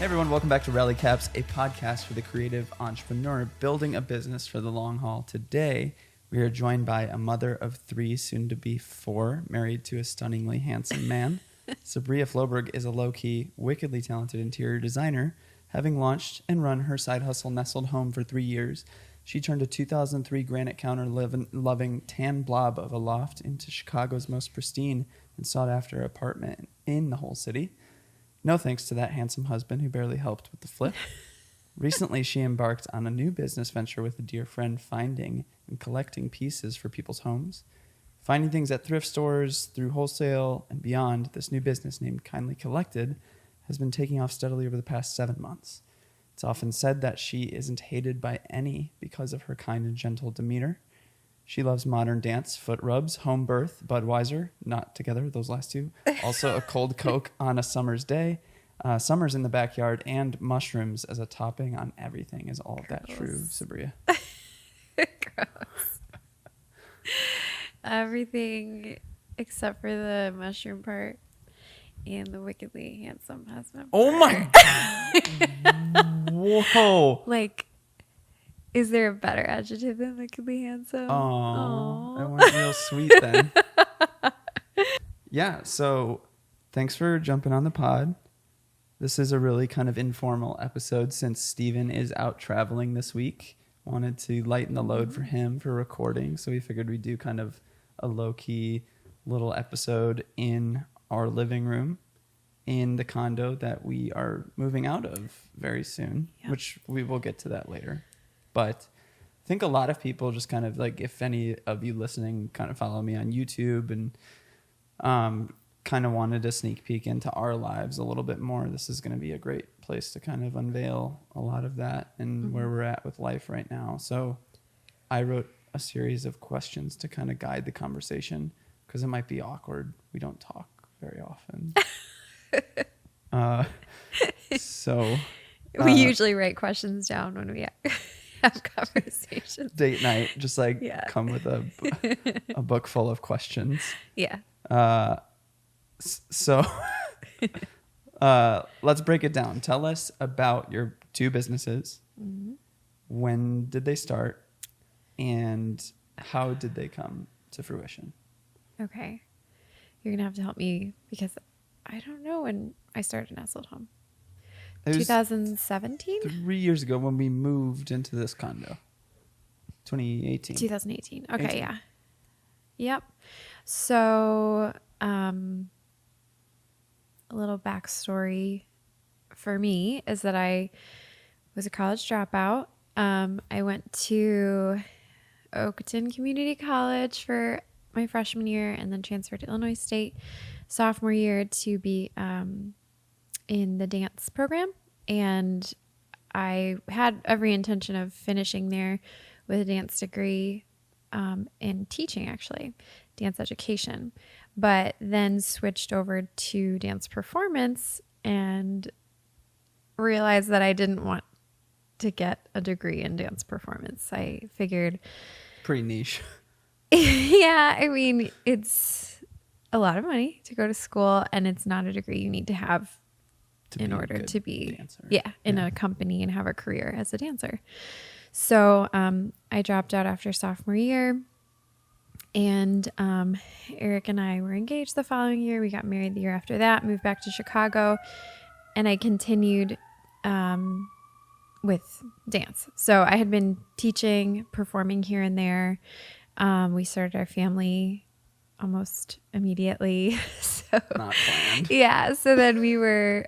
Hey everyone, welcome back to Rally Caps, a podcast for the creative entrepreneur building a business for the long haul. Today, we are joined by a mother of three, soon to be four, married to a stunningly handsome man. Sabria Floberg is a low-key, wickedly talented interior designer, having launched and run her side hustle nestled home for 3 years. She turned a 2003 granite counter-loving tan blob of a loft into Chicago's most pristine and sought-after apartment in the whole city. No thanks to that handsome husband who barely helped with the flip. Recently, she embarked on a new business venture with a dear friend, finding and collecting pieces for people's homes. Finding things at thrift stores, through wholesale, and beyond, this new business named Kindly Collected has been taking off steadily over the past 7 months. It's often said that she isn't hated by any because of her kind and gentle demeanor. She loves modern dance, foot rubs, home birth, Budweiser, not together, those last two. Also a cold Coke on a summer's day, summers in the backyard, and mushrooms as a topping on everything. Is all of that true, Sabria? Gross. Everything except for the mushroom part and the wickedly handsome husband. Oh my God. Whoa. Like, is there a better adjective than wickedly handsome? Oh, that went real sweet then. Yeah, so thanks for jumping on the pod. This is a really kind of informal episode since Steven is out traveling this week. Wanted to lighten the load for him for recording, so we figured we'd do kind of a low-key little episode in our living room in the condo that we are moving out of very soon, which we will get to that later. But I think a lot of people just kind of like, if any of you listening kind of follow me on YouTube and kind of wanted a sneak peek into our lives a little bit more, this is going to be a great place to kind of unveil a lot of that and where we're at with life right now. So I wrote a series of questions to kind of guide the conversation because it might be awkward. We don't talk very often. So we usually write questions down when we have conversations. Date night, just like come with a book full of questions. Yeah. So let's break it down. Tell us about your two businesses. Mm-hmm. When did they start and how did they come to fruition? Okay. You're going to have to help me because I don't know when I started Nestled Home. 2017? 3 years ago when we moved into this condo. 2018. 2018. Okay, yeah. Yep. So, a little backstory for me is that I was a college dropout. I went to Oakton Community College for my freshman year and then transferred to Illinois State sophomore year to be in the dance program. And I had every intention of finishing there with a dance degree in teaching, actually, dance education, but then switched over to dance performance and realized that I didn't want to get a degree in dance performance. I figured... Pretty niche. Yeah, I mean, it's a lot of money to go to school, and it's not a degree you need to have in order to be in a company and have a career as a dancer. So I dropped out after sophomore year, and Eric and I were engaged the following year. We got married the year after that, moved back to Chicago, and I continued with dance. So I had been teaching, performing here and there. We started our family almost immediately. So not planned. Yeah. So then we were,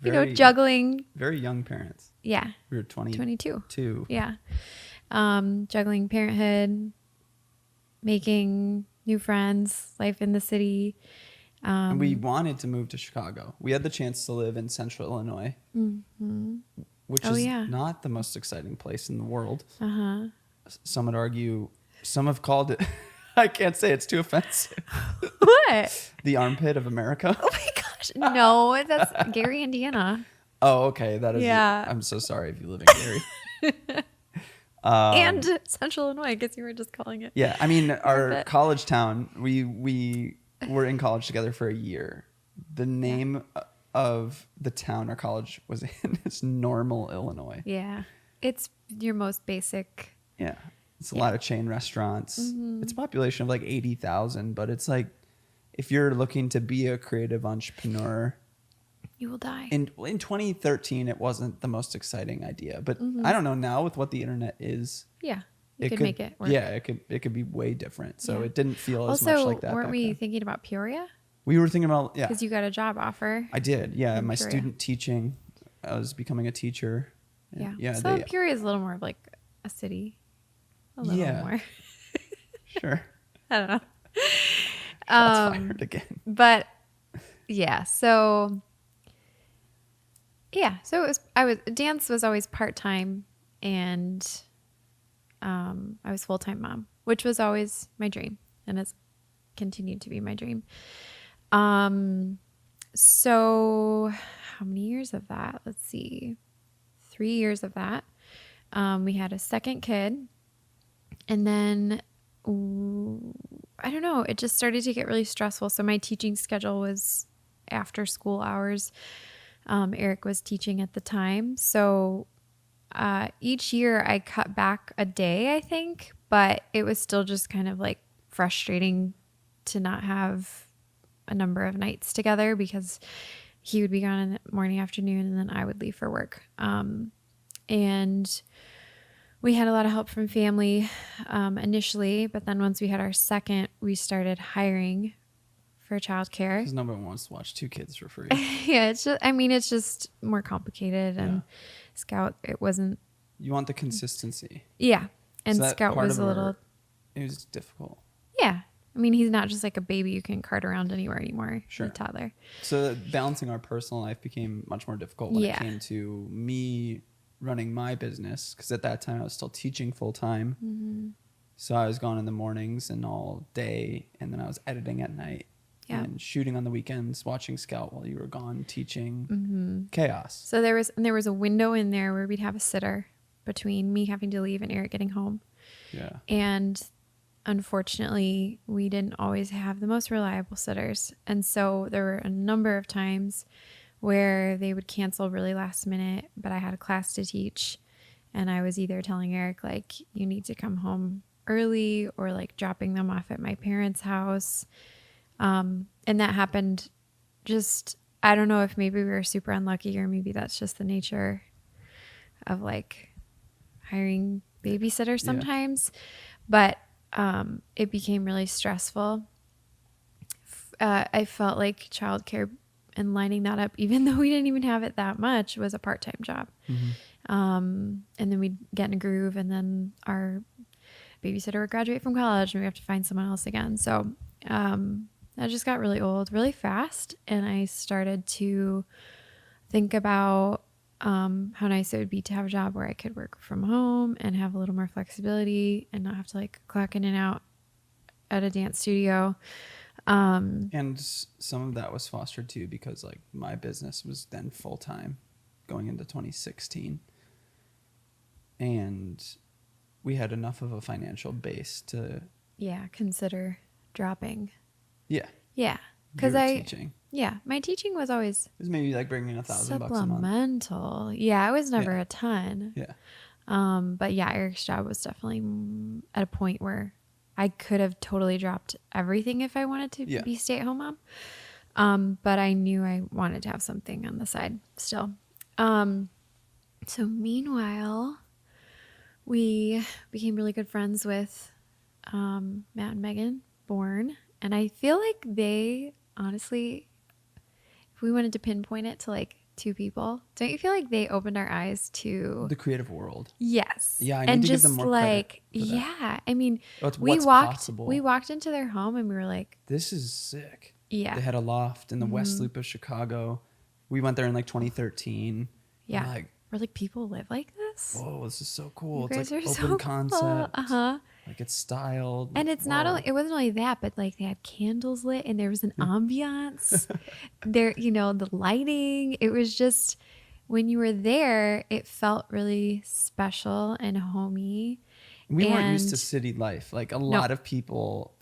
juggling. Very young parents. Yeah. We were 22. Two. Yeah. Juggling parenthood, making new friends, life in the city. And we wanted to move to Chicago. We had the chance to live in central Illinois, which is not the most exciting place in the world. Some would argue, some have called it, I can't say it's too offensive. What? The armpit of America. Oh my gosh. No, that's Gary, Indiana. Oh, okay. That is. Yeah. I'm so sorry if you live in Gary. And Central Illinois, I guess you were just calling it. Yeah. I mean, our college town, we were in college together for a year. The name of the town our college was in is Normal, Illinois. Yeah. It's your most basic. Yeah. It's a lot of chain restaurants. It's a population of like 80,000, but it's like if you're looking to be a creative entrepreneur, you will die. In 2013, it wasn't the most exciting idea, but I don't know now with what the internet is. Yeah. You could make it work. Yeah, it could be way different. So it didn't feel also, as much like that. Weren't we then. Thinking about Peoria? We were thinking about, yeah. Because you got a job offer. I did. Yeah. My Peoria. student teaching, I was becoming a teacher. Yeah. Yeah. So Peoria is a little more of like a city. A little more. Sure. I don't know. Shots fired again. But yeah, so dance was always part-time, and I was full-time mom, which was always my dream, and it's continued to be my dream. So how many years of that? Let's see. 3 years of that. We had a second kid, and then I don't know, it just started to get really stressful. So my teaching schedule was after school hours. Eric was teaching at the time. So each year I cut back a day, I think, but it was still just kind of like frustrating to not have a number of nights together because he would be gone in the morning, afternoon, and then I would leave for work. And we had a lot of help from family initially, but then once we had our second, we started hiring for childcare. Because nobody wants to watch two kids for free. Yeah, it's just more complicated. And Scout, it wasn't. You want the consistency. Yeah, and So Scout was a little. It was difficult. Yeah, I mean, he's not just like a baby you can cart around anywhere anymore. Sure. He's a toddler. So balancing our personal life became much more difficult when it came to me running my business, because at that time I was still teaching full time. Mm-hmm. So I was gone in the mornings and all day, and then I was editing at night and shooting on the weekends, watching Scout while you were gone teaching. Mm-hmm. Chaos. So there was a window in there where we'd have a sitter between me having to leave and Eric getting home. Yeah. And unfortunately, we didn't always have the most reliable sitters. And so there were a number of times where they would cancel really last minute, but I had a class to teach, and I was either telling Eric, like, you need to come home early, or like dropping them off at my parents' house. And that happened just, I don't know if maybe we were super unlucky, or maybe that's just the nature of like hiring babysitters sometimes, but it became really stressful. I felt like childcare and lining that up, even though we didn't even have it that much, was a part-time job. Mm-hmm. And then we'd get in a groove, and then our babysitter would graduate from college and we have to find someone else again. So I just got really old really fast, and I started to think about how nice it would be to have a job where I could work from home and have a little more flexibility and not have to like clock in and out at a dance studio. And some of that was fostered too, because like my business was then full time going into 2016, and we had enough of a financial base to consider dropping. Yeah. Because teaching. My teaching was always, it was maybe like bringing $1,000 a month. Supplemental. Yeah, it was never a ton. Yeah. But yeah, Eric's job was definitely at a point where I could have totally dropped everything if I wanted to be stay-at-home mom. But I knew I wanted to have something on the side still. So meanwhile, we became really good friends with Matt and Megan Bourne. And I feel like they, honestly, if we wanted to pinpoint it to like two people, don't you feel like they opened our eyes to the creative world? Yes. Yeah, I need to give them more credit for that. Yeah, I mean, we walked into their home and we were like, this is sick. Yeah. They had a loft in the West Loop of Chicago. We went there in like 2013. Yeah. We're like, people live like this? Whoa, this is so cool. You it's guys like are open so concept. Cool. Uh-huh. Like it's styled. And it's not only, it wasn't only that, but like they had candles lit and there was an ambiance there, the lighting. It was just, when you were there, it felt really special and homey. We weren't used to city life. Like a lot of people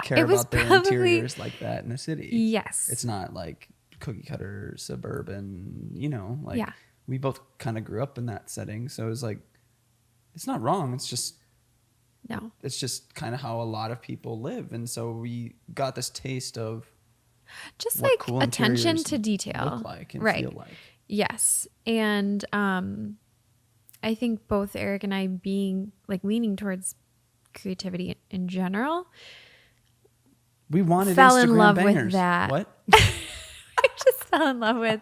care about their interiors like that in the city. Yes. It's not like cookie cutter suburban, like Yeah. we both kind of grew up in that setting. So it was like, it's not wrong. It's just kind of how a lot of people live. And so we got this taste of just what like cool attention interiors to detail. look like and Right. feel like. Yes. And I think both Eric and I being like leaning towards creativity in general, We wanted fell Instagram in love bangers. with that. What? I just fell in love with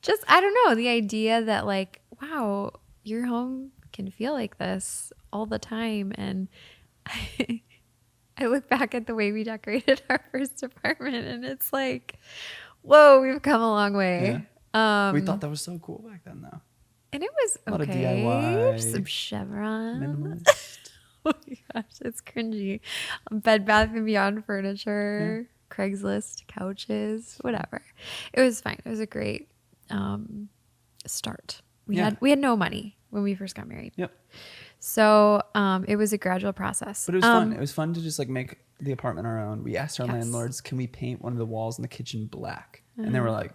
just, I don't know, the idea that like, wow, your home can feel like this all the time. And I look back at the way we decorated our first apartment and it's like, whoa, we've come a long way. Yeah. We thought that was so cool back then, though. And it was A lot of okay. DIY, Some chevron. minimalist. Oh my gosh, it's cringy. Bed Bath and Beyond furniture, Craigslist couches, whatever. It was fine. It was a great start. We had no money when we first got married. Yep. So it was a gradual process. But it was fun. It was fun to just like make the apartment our own. We asked our Yes. landlords, can we paint one of the walls in the kitchen black? And they were like,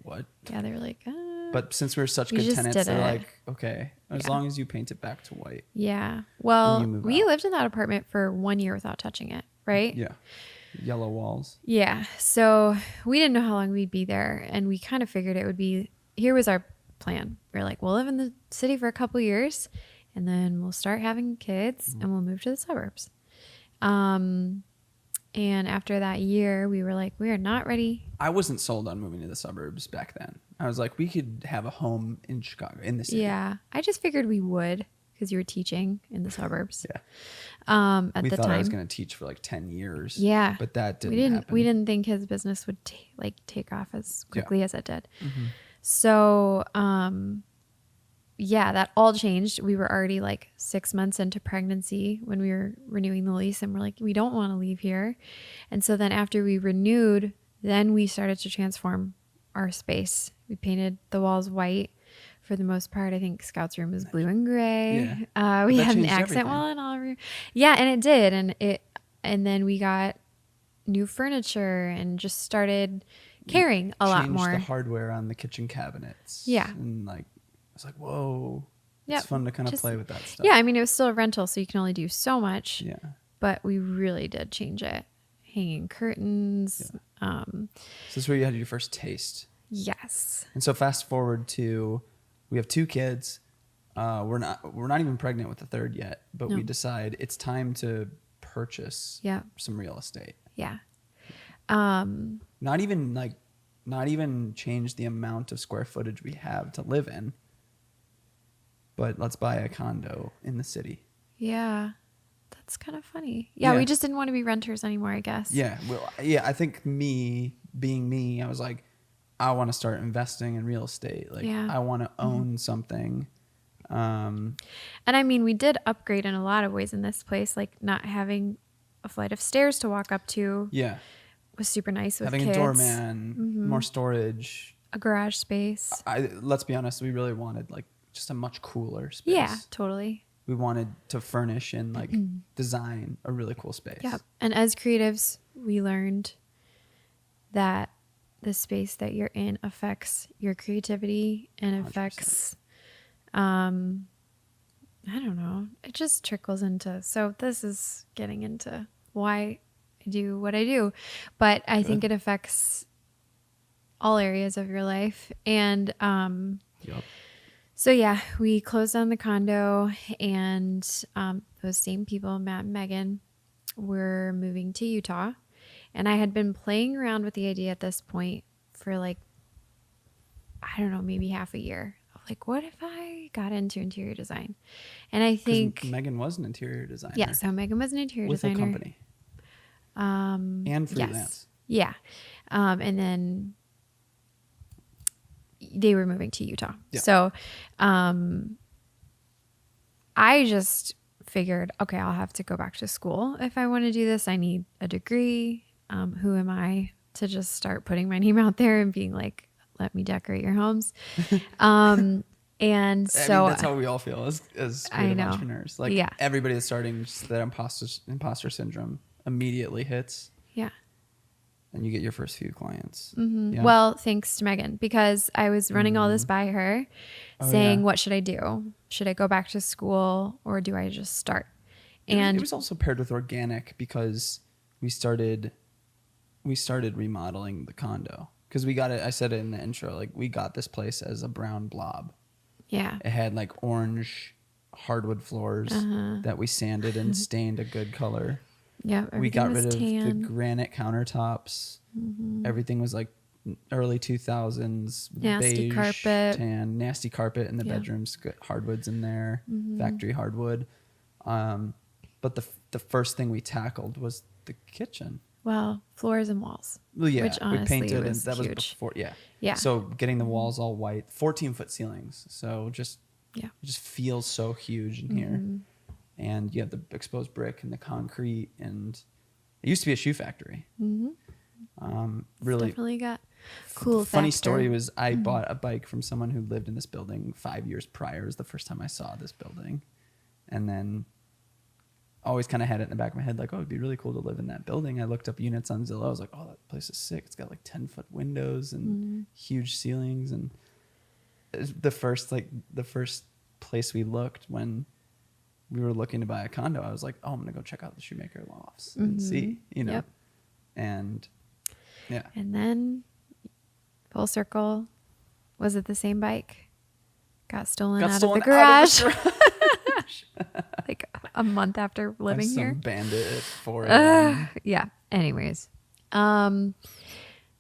what? Yeah, they were like, But since we were such We good just tenants, did they're it. like, okay, as long as you paint it back to white. yeah. Well, you move we out. lived in that apartment for 1 year without touching it, right? Yeah. Yellow walls. Yeah. So we didn't know how long we'd be there. And we kind of figured it would be, here was our plan. We are like, we'll live in the city for a couple years and then we'll start having kids and we'll move to the suburbs. And after that year, we were like, we are not ready. I wasn't sold on moving to the suburbs back then. I was like, we could have a home in Chicago, in the city. Yeah. I just figured we would because you were teaching in the suburbs. Yeah. At We the thought time. I was going to teach for like 10 years. Yeah. But that didn't happen. We didn't think his business would take off as quickly as it did. Mm-hmm. So, yeah, that all changed. We were already like 6 months into pregnancy when we were renewing the lease and we're like, we don't want to leave here. And so then after we renewed, then we started to transform our space. We painted the walls white for the most part. I think Scout's room was blue and gray. Yeah. We That had an changed accent everything. wall in all of our, yeah, and it did. And then we got new furniture and just started caring a lot Changed more. the hardware on the kitchen cabinets. Yeah. And like, I was like, whoa. Yep. It's fun to kind of Just- play with that stuff. Yeah, I mean, it was still a rental, so you can only do so much. Yeah. But we really did change it. Hanging curtains. So this is where you had your first taste. Yes. And so fast forward to, we have 2 kids. We're not even pregnant with the third yet, but we No. decide it's time to purchase Yeah. some real estate. Yeah. Not even change the amount of square footage we have to live in, but let's buy a condo in the city. Yeah. That's kind of funny. Yeah, Yeah. we just didn't want to be renters anymore, I guess. Yeah. Well, yeah, I think being me, I was like, I want to start investing in real estate. Like, Yeah. I want to own something. And I mean, we did upgrade in a lot of ways in this place, like not having a flight of stairs to walk up to Yeah. was super nice with Having kids. a doorman, more storage. A garage space. Let's be honest, we really wanted like just a much cooler space. Yeah, totally. We wanted to furnish and like design a really cool space. Yeah. And as creatives, we learned that the space that you're in affects your creativity and 100%. affects, I don't know, it just trickles into. So this is getting into why I do what I do. But I think it affects all areas of your life. And Yep. so yeah, we closed on the condo, and those same people, Matt and Megan, were moving to Utah. And I had been playing around with the idea at this point for like, I don't know, maybe half a year. Like, what if I got into interior design? And I think Megan was an interior designer. yeah, so Megan was an interior with designer. a company. And freelance. Yes. Yeah. And then they were moving to Utah. Yeah. So I just figured, okay, I'll have to go back to school if I want to do this. I need a degree. Who am I to just start putting my name out there and being like, let me decorate your homes? And so I mean, that's how we all feel as creative know. entrepreneurs. Like everybody that's starting, just that imposter syndrome immediately hits. yeah. And you get your first few clients. Mm-hmm. Yeah. Well, thanks to Megan, because I was running all this by her, saying, what should I do? Should I go back to school or do I just start? And it was also paired with organic because we started remodeling the condo because we got it. I said it in the intro, like we got this place as a brown blob. Yeah. It had like orange hardwood floors that we sanded and stained a good color. Yeah. We got rid of tan. the granite countertops. Everything was like early 2000s. Nasty beige, carpet. Tan, nasty carpet in the bedrooms. Good hardwoods in there. Factory hardwood. But the first thing we tackled was the kitchen. Well, floors and walls. Well, yeah, which honestly we painted, was and that huge. was before. Yeah, Yeah. So getting the walls all white, 14-foot ceilings. So just Yeah. it just feels so huge in here. And you have the exposed brick and the concrete, and it used to be a shoe factory. Really, Definitely got cool. funny factor. story was I bought a bike from someone who lived in this building 5 years prior. It was the first time I saw this building, and then always kind of had it in the back of my head, like, oh, it'd be really cool to live in that building. I looked up units on Zillow. I was like, oh, that place is sick. It's got like 10-foot windows and huge ceilings. And it was the first place we looked when we were looking to buy a condo, I was like, oh, I'm going to go check out the Shoemaker Lofts and see, Yep. And yeah. And then full circle, was it the same bike? Got stolen out of the garage. Like a month after living here. Some bandit at 4 Yeah. Anyways,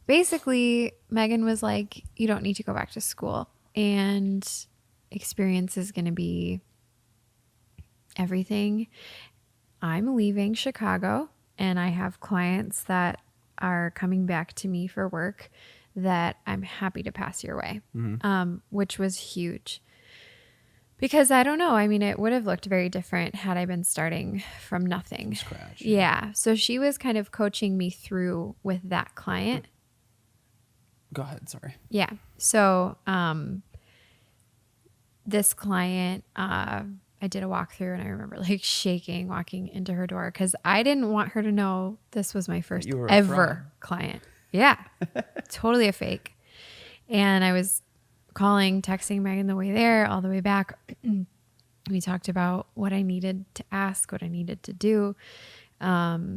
basically Megan was like, you don't need to go back to school, and experience is going to be everything. I'm leaving Chicago and I have clients that are coming back to me for work that I'm happy to pass your way, which was huge. Because I don't know. I mean, it would have looked very different had I been starting from nothing. From scratch. Yeah. So she was kind of coaching me through with that client. Go ahead. Sorry. Yeah. So this client, I did a walkthrough and I remember like shaking walking into her door because I didn't want her to know this was my first ever client. Yeah. Totally a fake. And I was calling, texting Megan the way there, all the way back. We talked about what I needed to ask, what I needed to do. Yeah,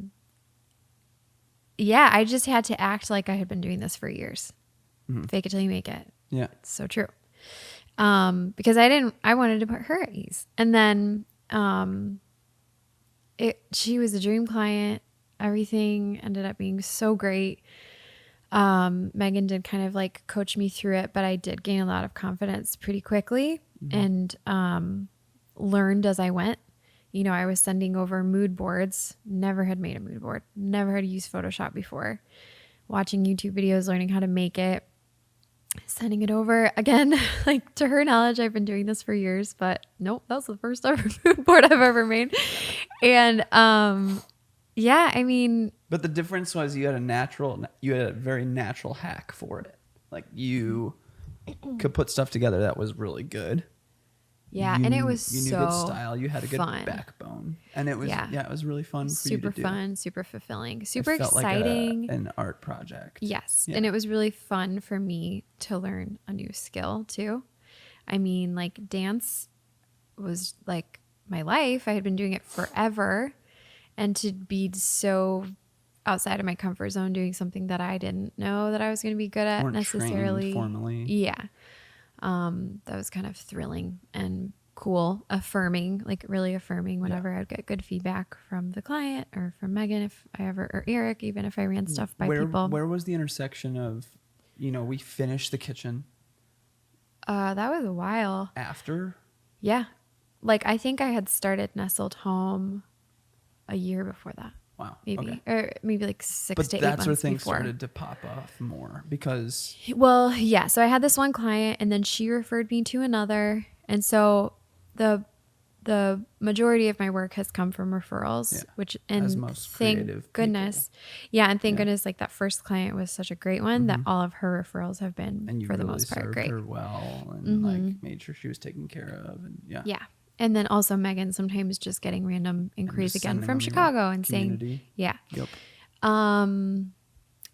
I just had to act like I had been doing this for years. Fake it till you make it. Yeah. It's so true. Because I wanted to put her at ease. And then she was a dream client. Everything ended up being so great. Megan did kind of like coach me through it, but I did gain a lot of confidence pretty quickly and learned as I went. You know, I was sending over mood boards, never had made a mood board, never had used Photoshop before, watching YouTube videos, learning how to make it, sending it over again. Like to her knowledge, I've been doing this for years, but nope, that was the first ever mood board I've ever made. And yeah, I mean, but the difference was you had a very natural hack for it. Like you could put stuff together that was really good. Yeah, and it was you knew so good style. You had a good fun. Backbone, and it was it was really fun. Super for you to fun, do. super fulfilling, super it felt exciting. Like an art project. Yes, and it was really fun for me to learn a new skill too. I mean, like dance was like my life. I had been doing it forever, and to be so outside of my comfort zone doing something that I didn't know that I was going to be good at necessarily. Formally. Yeah. That was kind of thrilling and cool, affirming, like really affirming whenever I'd get good feedback from the client or from Megan or Eric, even if I ran stuff by people. Where was the intersection of, we finished the kitchen? That was a while. After? Yeah. Like I think I had started Nestled Home a year before that. Wow. Maybe. Okay. Or maybe like 6 to 8 months before. But that's where things started to pop off more because... Well, yeah. So I had this one client and then she referred me to another. And so the majority of my work has come from referrals, which, and as most creative goodness. people. Yeah. And thank goodness, like that first client was such a great one that all of her referrals have been, and you for the really most part, served great. her well and like made sure she was taken care of. And yeah. And then also Megan sometimes just getting random inquiries again from Chicago and community. saying, yeah. Yep.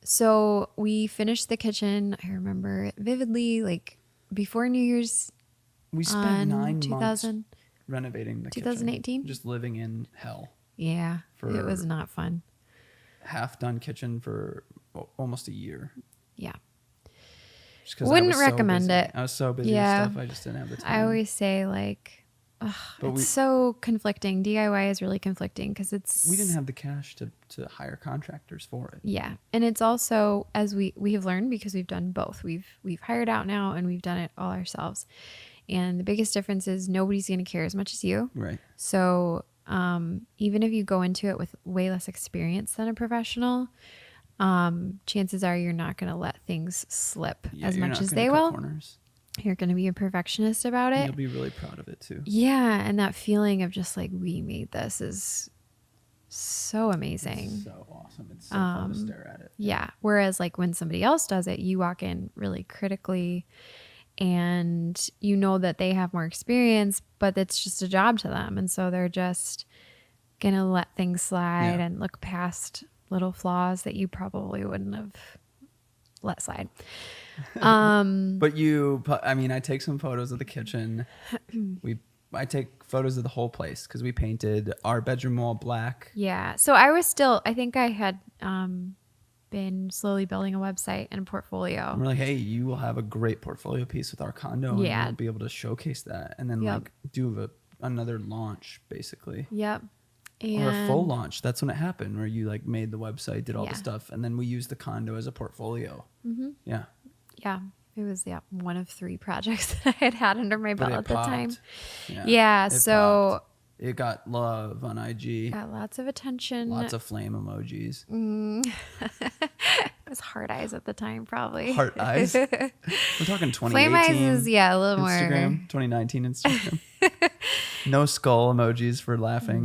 So we finished the kitchen. I remember it vividly, like before New Year's. We spent 9 months 2000, renovating the 2018? kitchen. Just living in hell. Yeah, For it was not fun. Half-done kitchen for almost a year. Yeah. Just 'cause Wouldn't I was so recommend busy. it. I was so busy Yeah. with stuff. I just didn't have the time. I always say like, But it's so conflicting. DIY is really conflicting because we didn't have the cash to hire contractors for it. Yeah. And it's also, as we have learned, because we've done both. We've hired out now and we've done it all ourselves. And the biggest difference is nobody's going to care as much as you. Right. So even if you go into it with way less experience than a professional, chances are you're not going to let things slip as much as they will. Corners. You're going to be a perfectionist about it. And you'll be really proud of it too. Yeah. And that feeling of just like, we made this is so amazing. It's so awesome. It's so fun to stare at it. Yeah. Whereas like when somebody else does it, you walk in really critically and you know that they have more experience, but it's just a job to them. And so they're just going to let things slide and look past little flaws that you probably wouldn't have let slide. But I take some photos of the kitchen. I take photos of the whole place because we painted our bedroom wall black. Yeah. So I think I had been slowly building a website and a portfolio. And we're like, hey, you will have a great portfolio piece with our condo. And we'll be able to showcase that. And then like do another launch basically. Yep. Or a full launch. That's when it happened, where you like made the website, did all the stuff, and then we used the condo as a portfolio. Mm-hmm. Yeah. Yeah. It was one of 3 projects that I had under my belt at the time. Yeah. So it got love on IG. Got lots of attention. Lots of flame emojis. It was heart eyes at the time, probably. Heart eyes. We're talking 2018. Flame eyes is a little Instagram, more. 2019 Instagram. No skull emojis for laughing.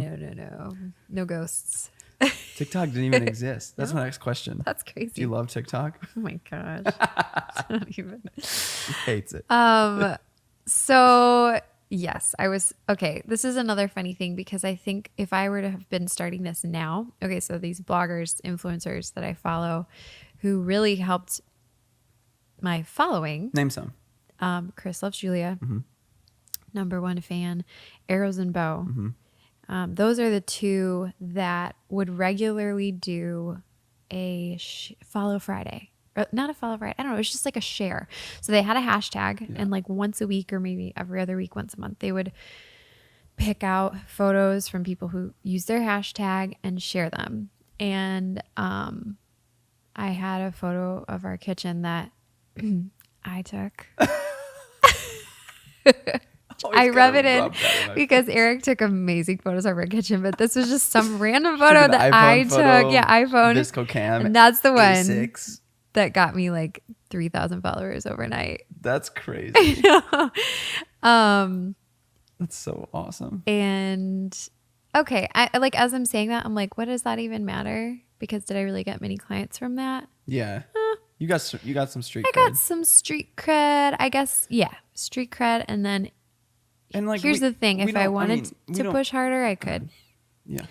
No ghosts. TikTok didn't even exist. That's my next question. That's crazy. Do you love TikTok? Oh my gosh. Not even. He hates it. So yes, I was okay. This is another funny thing because I think if I were to have been starting this now, okay, so these bloggers, influencers that I follow who really helped my following. Name some. Chris Loves Julia. Mm-hmm. #1 fan. Arrows and Bow. Mm-hmm. Those are the 2 that would regularly do a follow Friday. Not a follow Friday. I don't know. It's just like a share. So they had a hashtag and like once a week or maybe every other week, once a month, they would pick out photos from people who use their hashtag and share them. And I had a photo of our kitchen that I took. I rub it in because Eric took amazing photos of our kitchen, but this was just some random photo that I took. Yeah, iPhone. Visco Cam. And that's the one A6. that got me like 3,000 followers overnight. That's crazy. I know. That's so awesome. And okay, I like as I'm saying that, I'm like, what does that even matter? Because did I really get many clients from that? Yeah. You got some street cred. I got some street cred. I guess, yeah, street cred. And then here's the thing. If I wanted to push harder, I could. Yeah.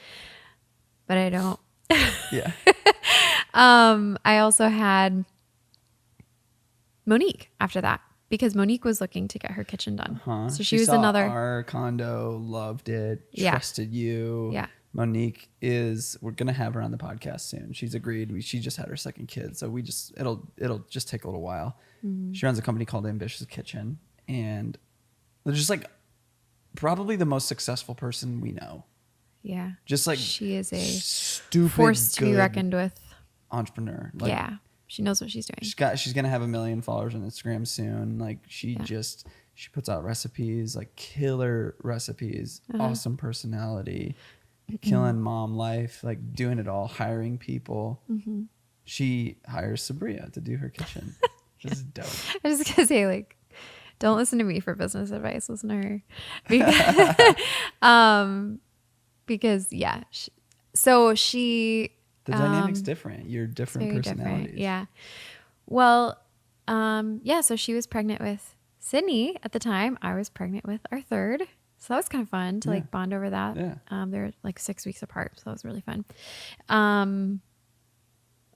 But I don't. Yeah. I also had Monique after that because Monique was looking to get her kitchen done. So she was saw another. Our condo, loved it, trusted you. Yeah. Monique we're going to have her on the podcast soon. She's agreed. She just had her second kid. So it'll just take a little while. Mm-hmm. She runs a company called Ambitious Kitchen. And they're just like probably the most successful person we know. Yeah. Just like she is a stupid, force to be reckoned with entrepreneur. Like, yeah. She knows what she's doing. She's going to have 1 million followers on Instagram soon. Like she puts out recipes, like killer recipes, awesome personality, killing mom life, like doing it all, hiring people. Mm-hmm. She hires Sabria to do her kitchen. This is dope. I was just going to say like, don't listen to me for business advice. Listen to her. Because yeah. The dynamic's different. You're different personalities. Different. Yeah. Well, so she was pregnant with Sydney at the time. I was pregnant with our third. So that was kind of fun to like bond over that. Yeah. They're like 6 weeks apart. So that was really fun.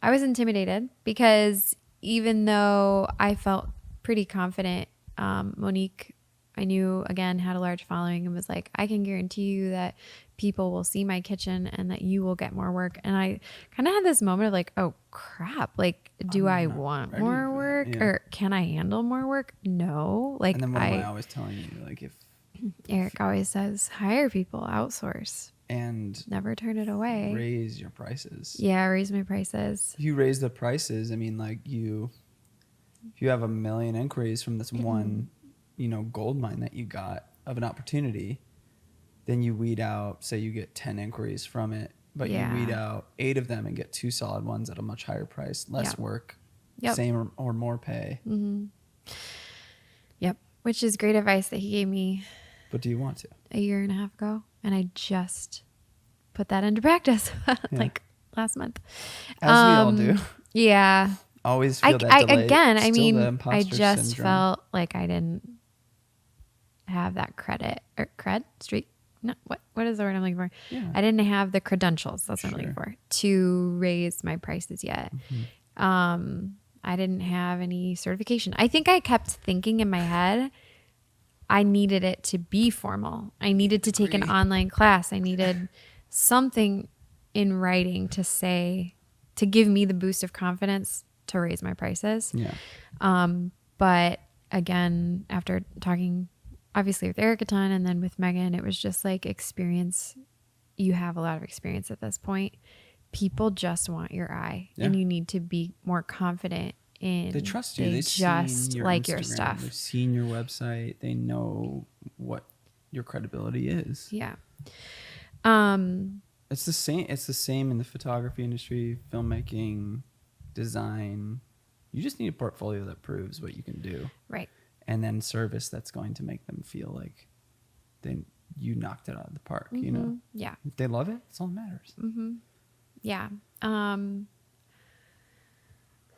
I was intimidated because even though I felt pretty confident, Monique, I knew, again, had a large following and was like, I can guarantee you that people will see my kitchen and that you will get more work. And I kind of had this moment of like, oh crap, like, do I want more work or can I handle more work? No. Like, and then what am I always telling you? Like, if Eric always says, hire people, outsource, and never turn it away. Raise your prices. Yeah, raise my prices. If you raise the prices, I mean, like, if you have 1 million inquiries from this one, gold mine that you got of an opportunity, then you weed out, say you get 10 inquiries from it, but you weed out 8 of them and get 2 solid ones at a much higher price, less work, same or more pay. Mm-hmm. Yep. Which is great advice that he gave me. But do you want to? A year and a half ago. And I just put that into practice like last month. As we all do. Yeah. Always feel that delay. Again, I mean, I just syndrome. Felt like I didn't have that streak. No, what is the word I'm looking for? Yeah. I didn't have the credentials, that's what I'm looking for, to raise my prices yet. Mm-hmm. I didn't have any certification. I think I kept thinking in my head, I needed it to be formal. I needed to take an online class. I needed something in writing to give me the boost of confidence to raise my prices. Yeah. But again, after talking obviously with Eric a ton and then with Megan, it was just like experience. You have a lot of experience at this point. People just want your eye and you need to be more confident in. They trust you. They just like your stuff. They've seen your website. They know what your credibility is. Yeah. It's the same. It's the same in the photography industry, filmmaking, design. You just need a portfolio that proves what you can do. Right. And then service that's going to make them feel like you knocked it out of the park, Mm-hmm. Yeah. If they love it, it's all that matters. Mm-hmm. Yeah.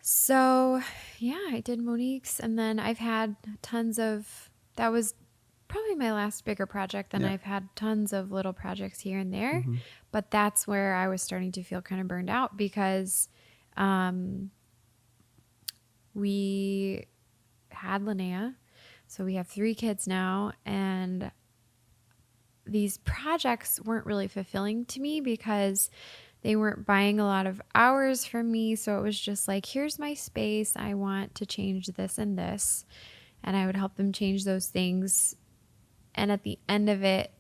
So yeah, I did Monique's, and then I've had that was probably my last bigger project. Then I've had tons of little projects here and there, mm-hmm. but that's where I was starting to feel kind of burned out because, we had Linnea. So we have 3 kids now, and these projects weren't really fulfilling to me because they weren't buying a lot of hours from me. So it was just like, here's my space. I want to change this and this. And I would help them change those things. And at the end of it,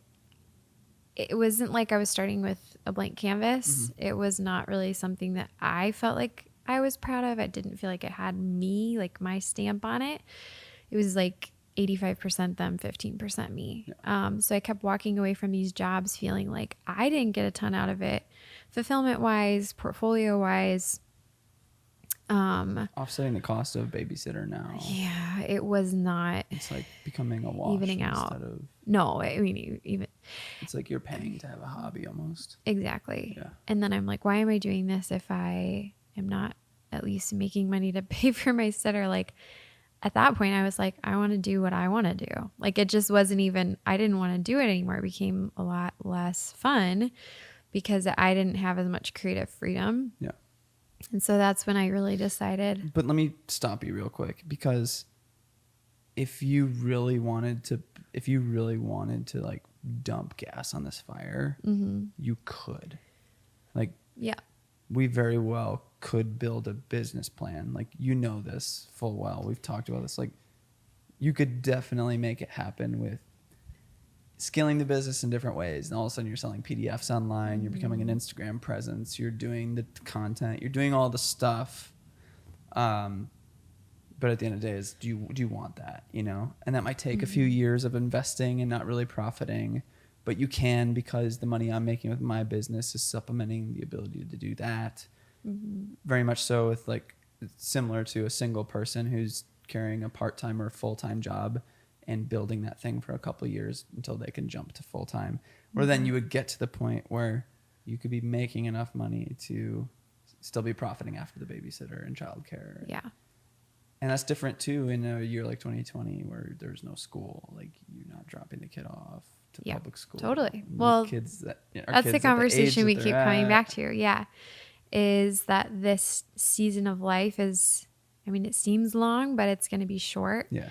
it wasn't like I was starting with a blank canvas. Mm-hmm. It was not really something that I felt like I was proud of. I didn't feel like it had me, like my stamp on it. It was like 85% them, 15% me. Yeah. So I kept walking away from these jobs feeling like I didn't get a ton out of it, fulfillment wise, portfolio wise. Offsetting the cost of babysitter now. Yeah, it was not. It's like becoming a wash evening out. No, I mean, even. It's like you're paying to have a hobby almost. Exactly. Yeah. And then I'm like, why am I doing this if I am not at least making money to pay for my sitter? Like, at that point, I was like, I want to do what I want to do. Like, it just wasn't even, I didn't want to do it anymore. It became a lot less fun because I didn't have as much creative freedom. Yeah. And so that's when I really decided. But let me stop you real quick, because if you really wanted to like dump gas on this fire, mm-hmm. you could. Like, yeah. We very well could build a business plan. Like, this full well. We've talked about this. Like, you could definitely make it happen with scaling the business in different ways. And all of a sudden you're selling PDFs online. You're becoming an Instagram presence. You're doing the content. You're doing all the stuff. But at the end of the day is, do you want that? And that might take a few years of investing and not really profiting. But you can, because the money I'm making with my business is supplementing the ability to do that. Mm-hmm. Very much so with like, similar to a single person who's carrying a part-time or full-time job and building that thing for a couple of years until they can jump to full-time. Or then you would get to the point where you could be making enough money to still be profiting after the babysitter and childcare. Yeah. And that's different too in a year like 2020 where there's no school. Like, you're not dropping the kid off to public school. Totally. Well, kids that that's the conversation we keep coming back to. Yeah. is that this season of life is, I mean, it seems long, but it's going to be short. Yeah.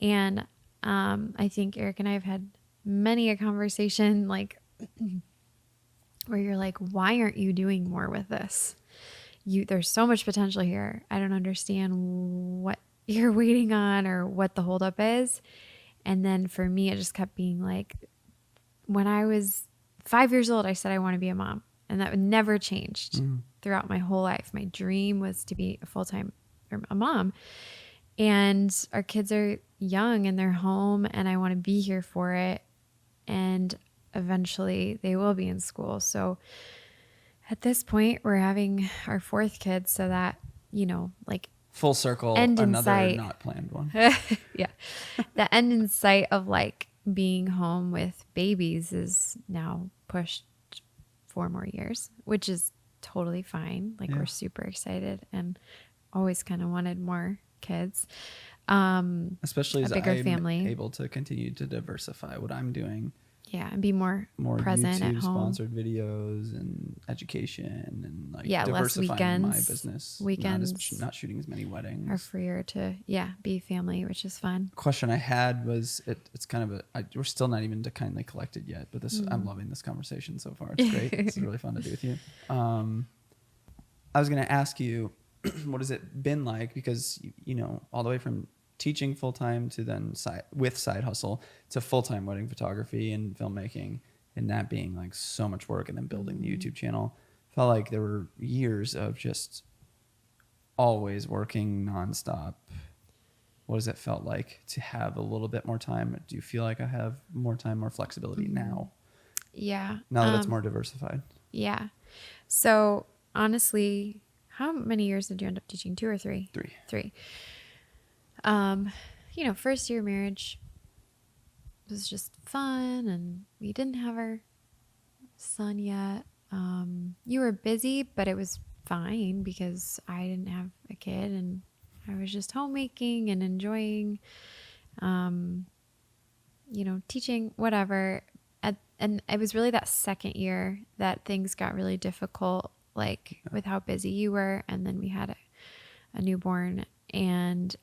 And I think Eric and I have had many a conversation like where you're like, why aren't you doing more with this? There's so much potential here. I don't understand what you're waiting on or what the holdup is. And then for me, it just kept being like, when I was 5 years old, I said I want to be a mom, and that never changed throughout my whole life. My dream was to be a mom, and our kids are young and they're home, and I want to be here for it. And eventually they will be in school. So at this point, we're having our fourth kid, so that, like full circle, end in another sight. not planned one. Yeah. The end in sight of like being home with babies is now pushed 4 more years, which is totally fine. Like we're super excited and always kind of wanted more kids. Especially as a bigger I'm family. able to continue to diversify what I'm doing. Yeah, and be more present YouTube at home. Sponsored videos and education and like less diversifying weekends. my business. Weekends not shooting as many weddings. Are freer to be family, which is fun. Question I had was it's kind of we're still not even kindly collected yet, but I'm loving this conversation so far. It's great. It's really fun to do with you. I was going to ask you, what has it been like? Because all the way from teaching full-time to then side hustle to full-time wedding photography and filmmaking, and that being like so much work, and then building the YouTube channel, felt like there were years of just always working nonstop. What has it felt like to have a little bit more time? Do you feel like I have more time, more flexibility now? Yeah. Now that it's more diversified. Yeah. So honestly, how many years did you end up teaching? 2 or 3? 3. First year marriage was just fun, and we didn't have our son yet. You were busy, but it was fine because I didn't have a kid, and I was just homemaking and enjoying, teaching, whatever. And it was really that second year that things got really difficult, like with how busy you were. And then we had a newborn, and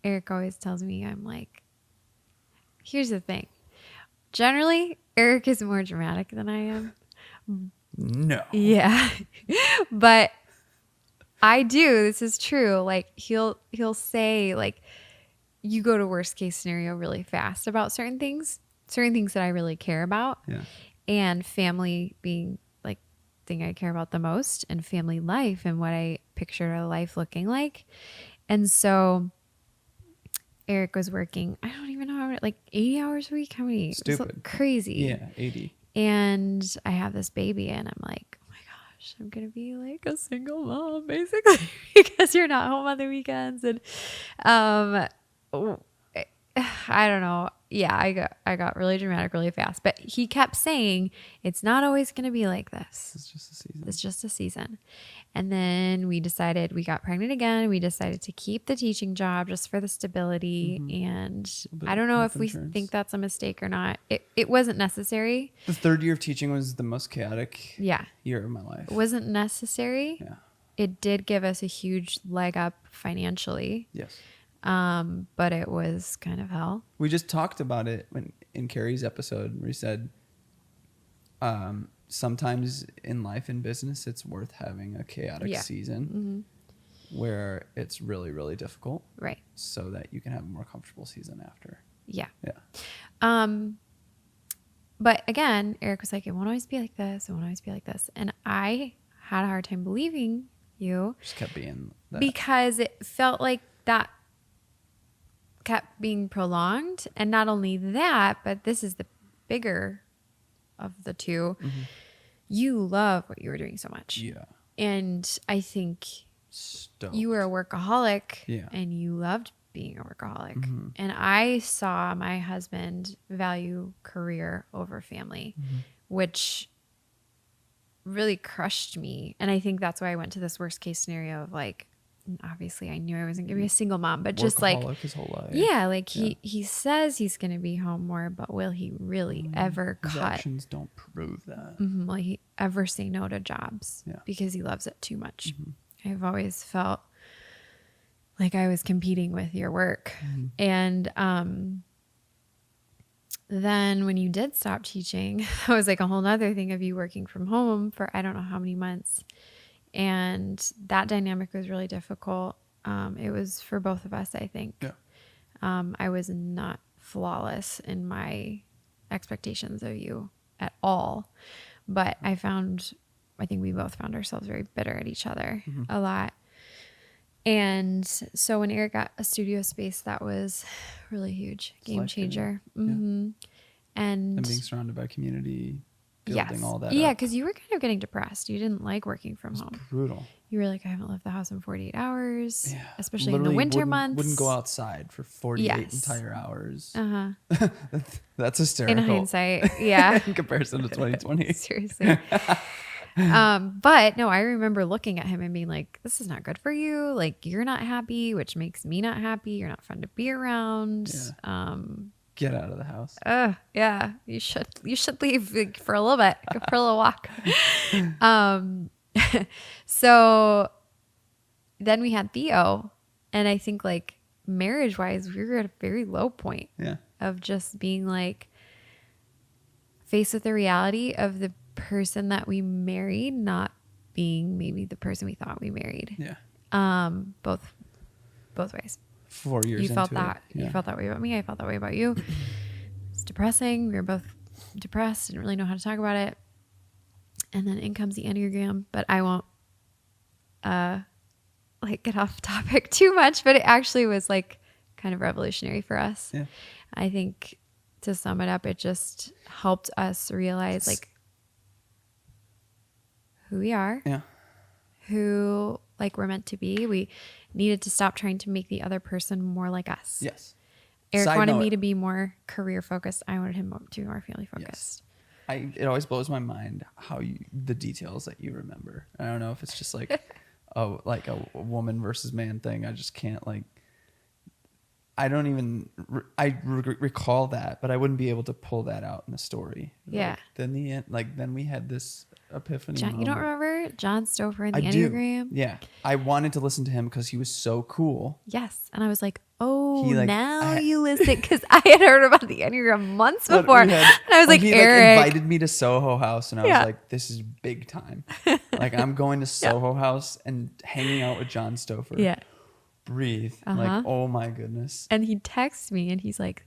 Eric always tells me, I'm like, here's the thing. Generally, Eric is more dramatic than I am. No. Yeah. But I do. This is true. Like he'll say like, you go to worst case scenario really fast about certain things that I really care about. Yeah. And family being like thing I care about the most, and family life and what I pictured a life looking like. And so Eric was working, I don't even know how many, like 80 hours a week. How many? Stupid. Crazy. Yeah, 80. And I have this baby, and I'm like, oh my gosh, I'm going to be like a single mom basically because you're not home on the weekends. And I don't know. Yeah, I got really dramatic really fast. But he kept saying, it's not always going to be like this. It's just a season. It's just a season. And then we got pregnant again. We decided to keep the teaching job just for the stability. And I don't know if we think that's a mistake or not. It wasn't necessary. The third year of teaching was the most chaotic year of my life. It wasn't necessary. Yeah. It did give us a huge leg up financially. Yes. But it was kind of hell. We just talked about it in Carrie's episode where he said, sometimes in life and business, it's worth having a chaotic season where it's really, really difficult. Right. So that you can have a more comfortable season after. Yeah. Yeah. But again, Eric was like, it won't always be like this. It won't always be like this. And I had a hard time believing you. Just kept being that. Because it felt like that kept being prolonged. And not only that, but this is the bigger of the two. Mm-hmm. You love what you were doing so much. Yeah. And I think you were a workaholic and you loved being a workaholic. Mm-hmm. And I saw my husband value career over family, which really crushed me. And I think that's why I went to this worst case scenario of like, obviously I knew I wasn't going to be a single mom, but just like his whole life. Yeah, like he says he's going to be home more, but will he really ever his cut? Actions don't prove that. Mm-hmm. Well, ever say no to jobs because he loves it too much. I've always felt like I was competing with your work. And then when you did stop teaching, it was like a whole nother thing of you working from home for I don't know how many months. And that dynamic was really difficult. It was for both of us, I think. Yeah. I was not flawless in my expectations of you at all. But I think we both found ourselves very bitter at each other a lot. And so when Eric got a studio space, that was really huge, game changer. And being surrounded by community, building all that. Yeah, up. because you were kind of getting depressed. You didn't like working from home. Brutal. You were like, I haven't left the house in 48 hours, especially Literally in the winter wouldn't, months. Wouldn't go outside for 48 entire hours. That's In hysterical. hindsight, yeah. In comparison to 2020. Seriously. But no, I remember looking at him and being like, this is not good for you. Like, you're not happy, which makes me not happy. You're not fun to be around. Yeah. Get out of the house. Yeah. You should leave like, for a little bit, go for a little walk. So then we had Theo, and I think like marriage wise, we were at a very low point of just being like faced with the reality of the person that we married not being maybe the person we thought we married. Yeah. Both ways. 4 years You felt into that. it. Yeah. You felt that way about me. I felt that way about you. It's depressing. We were both depressed. Didn't really know how to talk about it. And then in comes the Enneagram, but I won't like get off topic too much, but it actually was like kind of revolutionary for us. Yeah. I think to sum it up, it just helped us realize like who we are, who like we're meant to be. We needed to stop trying to make the other person more like us. Yes. Eric wanted me to be more career focused. I wanted him to be more family focused. Yes. It always blows my mind how the details that you remember. I don't know if it's just like a woman versus man thing. I just can't like. I don't even. I recall that, but I wouldn't be able to pull that out in the story. Yeah. Like, then the end. Like then we had this epiphany. John, you don't remember John Stouffer in the I Enneagram? Do. Yeah, I wanted to listen to him because he was so cool. Yes, and I was like, oh, He, you listen, because I had heard about the Enneagram months before, and I was like, he Eric invited me to Soho House, and I was like, this is big time. Like I'm going to Soho House and hanging out with John Stouffer. Yeah. Breathe. Like, oh my goodness. And he texts me and he's like,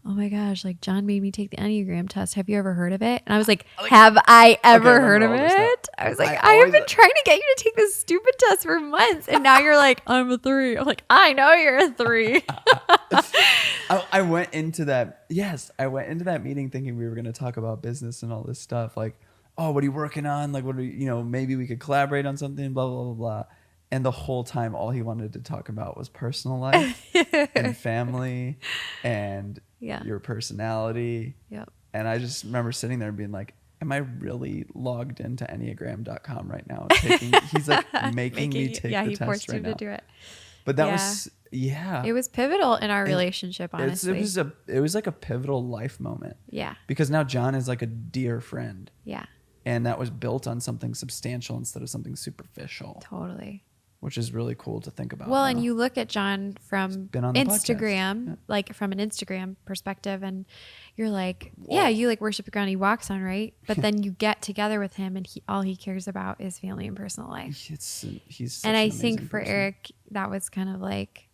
oh my gosh, like John made me take the Enneagram test. Have you ever heard of it? And I was like, have I ever heard of it? I was like, I have been trying to get you to take this stupid test for months. And now you're like, I'm a 3. I'm like, I know you're a 3. I went into that. Yes. I went into that meeting thinking we were going to talk about business and all this stuff. Like, oh, what are you working on? Like, what are you, maybe we could collaborate on something, blah, blah, blah, blah. And the whole time, all he wanted to talk about was personal life and family and your personality. Yep. And I just remember sitting there and being like, am I really logged into Enneagram.com right now? He's like making me take the test right now. Yeah, he forced you to do it. But that was, it was pivotal in our relationship, honestly. It was like a pivotal life moment. Yeah. Because now John is like a dear friend. Yeah. And that was built on something substantial instead of something superficial. Totally. Which is really cool to think about. Well, and you look at John from Instagram, like from an Instagram perspective, and you're like, yeah, you like worship the ground he walks on, right? But then you get together with him, and all he cares about is family and personal life. He's such and an I think for person. Eric, that was kind of like,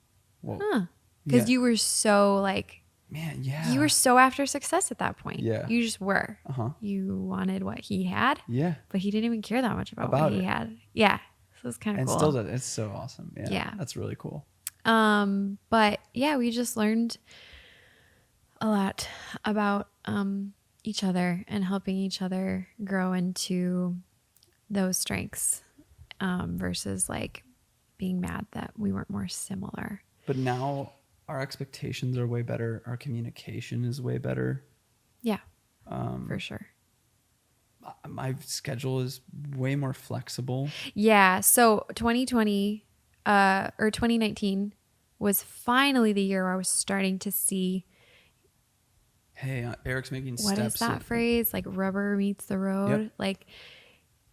because you were so like, man, yeah, you were so after success at that point. Yeah, you just were. You wanted what he had. Yeah, but he didn't even care that much about what he had. Yeah. So it's kind of cool. And still does. It's so awesome. Yeah. That's really cool. But yeah, we just learned a lot about each other and helping each other grow into those strengths versus like being mad that we weren't more similar. But now our expectations are way better. Our communication is way better. Yeah, for sure. My schedule is way more flexible. Yeah. So 2020 or 2019 was finally the year where I was starting to see. Hey, Eric's making steps. What is that phrase? Like rubber meets the road. Yep. Like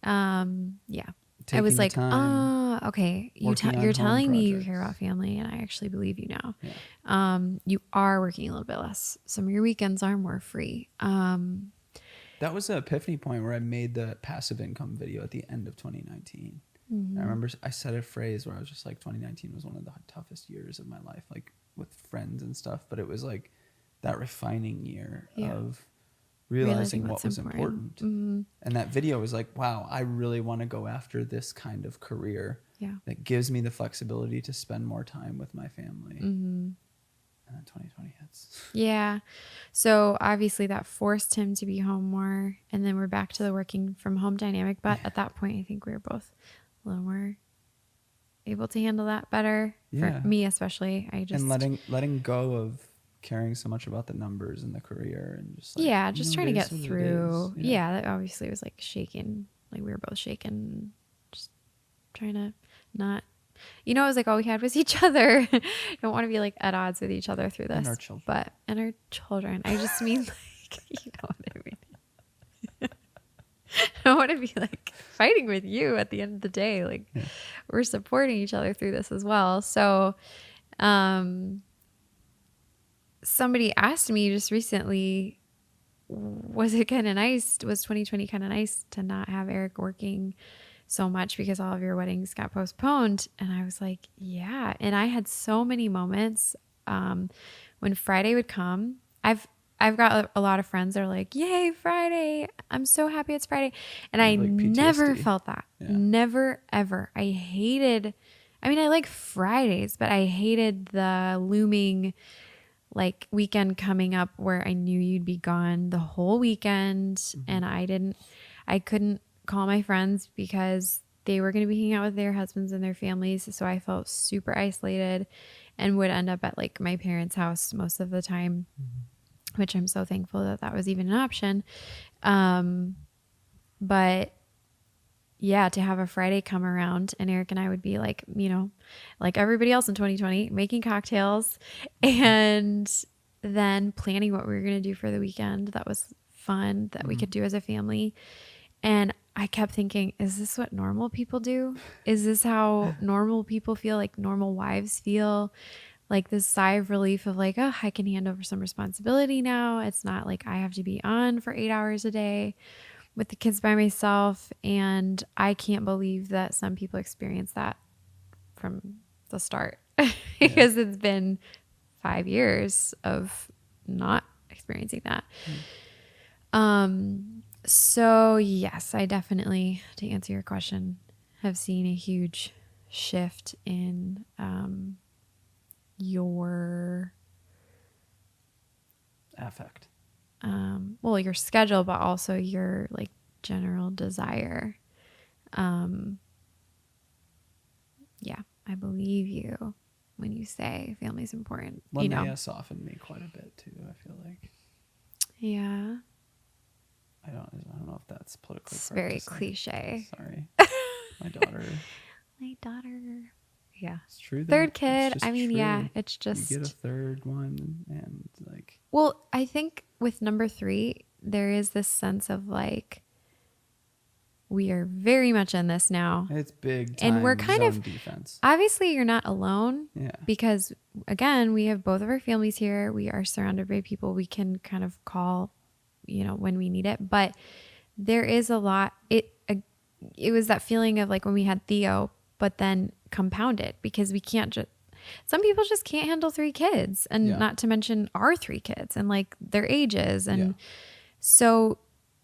Yeah. Taking I was the like, time, okay. working on You're home telling me you projects. care about family, and I actually believe you now. Yeah. You are working a little bit less. Some of your weekends are more free. That was an epiphany point where I made the passive income video at the end of 2019. I remember I said a phrase where I was just like, 2019 was one of the toughest years of my life, like with friends and stuff. But it was like that refining year of realizing what was important. And that video was like, wow, I really want to go after this kind of career that gives me the flexibility to spend more time with my family. And then 2020 hits. Yeah. So obviously that forced him to be home more. And then we're back to the working from home dynamic. But at that point, I think we were both a little more able to handle that better. For me, especially. And letting go of caring so much about the numbers and the career and just like, just trying to get through. That obviously was like shaking. Like we were both shaking, just trying to not, it was like all we had was each other. Don't want to be like at odds with each other through this. And our children. And our children. I just mean like, you know what I mean? I don't want to be like fighting with you at the end of the day. Like we're supporting each other through this as well. So, somebody asked me just recently, was 2020 kind of nice to not have Eric working so much because all of your weddings got postponed? And I was like, yeah. And I had so many moments when Friday would come. I've got a lot of friends that are like, yay, Friday. I'm so happy it's Friday. And I like never felt that. Yeah. Never, ever. I like Fridays, but I hated the looming like weekend coming up where I knew you'd be gone the whole weekend. And I couldn't call my friends because they were going to be hanging out with their husbands and their families. So I felt super isolated and would end up at like my parents' house most of the time, which I'm so thankful that was even an option. But yeah, to have a Friday come around and Eric and I would be like, like everybody else in 2020, making cocktails and then planning what we were going to do for the weekend. That was fun that we could do as a family. And I kept thinking, is this what normal people do? Is this how normal people feel, like normal wives feel? Like this sigh of relief of like, oh, I can hand over some responsibility now. It's not like I have to be on for 8 hours a day with the kids by myself. And I can't believe that some people experience that from the start because it's been 5 years of not experiencing that. So yes, I definitely, to answer your question, have seen a huge shift in your affect. Your schedule, but also your like general desire. Yeah, I believe you when you say family's important. Linnea softened me quite a bit too, I feel like. Yeah. I don't know if that's politically correct. Very say. Cliche. Sorry. My daughter. Yeah. It's true. Third kid. True. Yeah, it's just. You get a third one and like. Well, I think with number 3, there is this sense of like, we are very much in this now. It's big time. And we're kind of defense. Obviously you're not alone. Yeah. Because again, we have both of our families here. We are surrounded by people we can kind of call, when we need it. But there is a lot. It was that feeling of like when we had Theo, but then compounded because we can't just. Some people just can't handle 3 kids, and not to mention our 3 kids and like their ages, and so.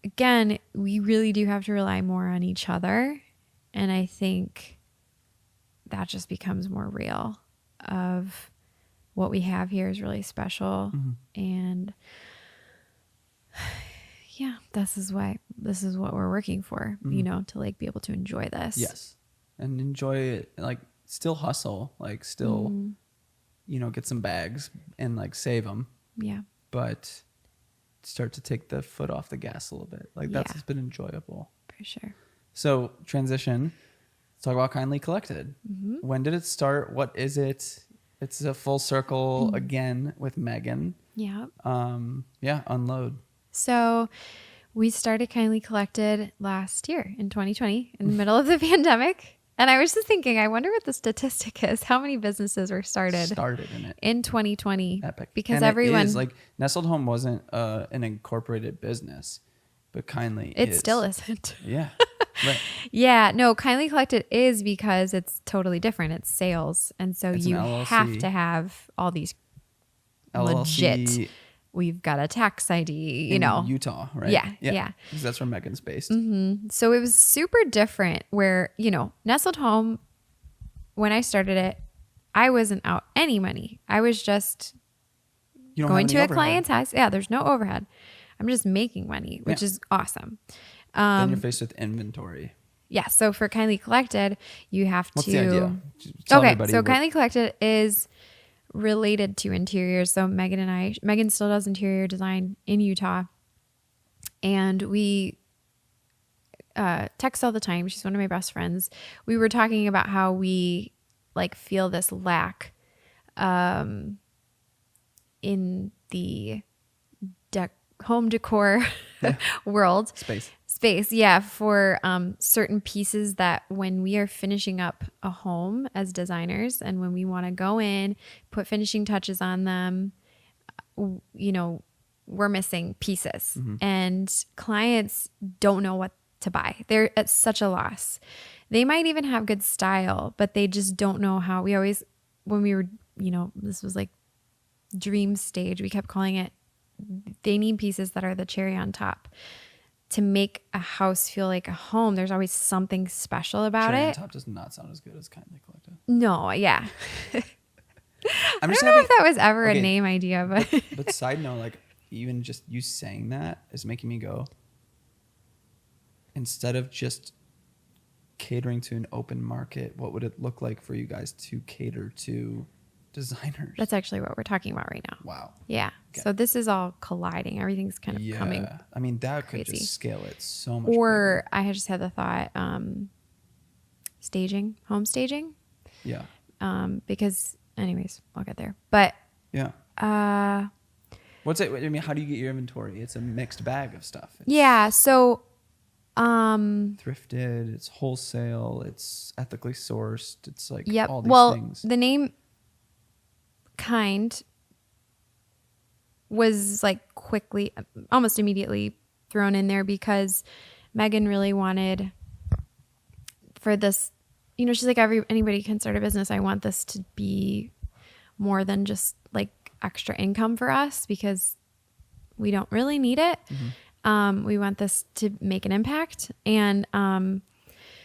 Again, we really do have to rely more on each other. And I think that just becomes more real of what we have here is really special. And yeah, this is what we're working for, to like be able to enjoy this. Yes. And enjoy it, like still hustle, like still, get some bags and like save them. Yeah. But start to take the foot off the gas a little bit. Like that's been enjoyable. For sure. So transition. Let's talk about Kindly Collected. When did it start? What is it? It's a full circle again with Megan. Yeah. Unload. So We started Kindly Collected last year in 2020 in the middle of the pandemic. And I was just thinking, I wonder what the statistic is. How many businesses were started in it in 2020? Epic. Because and everyone, it is, like, Nestled Home wasn't an incorporated business, but Kindly it still isn't. Yeah. Right. Yeah, no, Kindly Collected is because it's totally different. It's sales. And so It's you an LLC. have to have all these LLC legit. We've got a tax ID, you in know. Utah, right? Yeah. Because that's where Megan's based. Mm-hmm. So it was super different where, you know, Nestled Home, when I started it, I wasn't out any money. I was just going to a client's house. Yeah, there's no overhead. I'm just making money, which is awesome. Then you're faced with inventory. Yeah. So for Kindly Collected, you have What's to. the idea? Okay. So Kindly Collected is related to interiors. So Megan still does interior design in Utah. And we text all the time. She's one of my best friends. We were talking about how we like feel this lack in the home decor world. Space, yeah, for certain pieces that when we are finishing up a home as designers and when we want to go in, put finishing touches on them, you know, we're missing pieces. Mm-hmm. And clients don't know what to buy. They're at such a loss. They might even have good style, but they just don't know how. We always, when we were, you know, this was like dream stage, we kept calling it, they need pieces that are the cherry on top. To make a house feel like a home, there's always something special about Cherry it. on top does not sound as good as Kindly Collected. No, yeah. I'm I just don't know if that was ever a name idea, but side note, like even just you saying that is making me go, instead of just catering to an open market, what would it look like for you guys to cater to designers? That's actually what we're talking about right now. Wow. Yeah. Okay. So this is all colliding. Everything's kind of coming. I mean, that crazy. could just scale it so much. Or I had just had the thought, home staging. Yeah. Because anyways, I'll get there. But yeah. What's it? I mean, how do you get your inventory? It's a mixed bag of stuff. Yeah. So thrifted, it's wholesale, it's ethically sourced, it's like all these things. The name Kind was like quickly, almost immediately thrown in there because Megan really wanted for this, you know, she's like, anybody can start a business. I want this to be more than just like extra income for us because we don't really need it. Mm-hmm. We want this to make an impact. And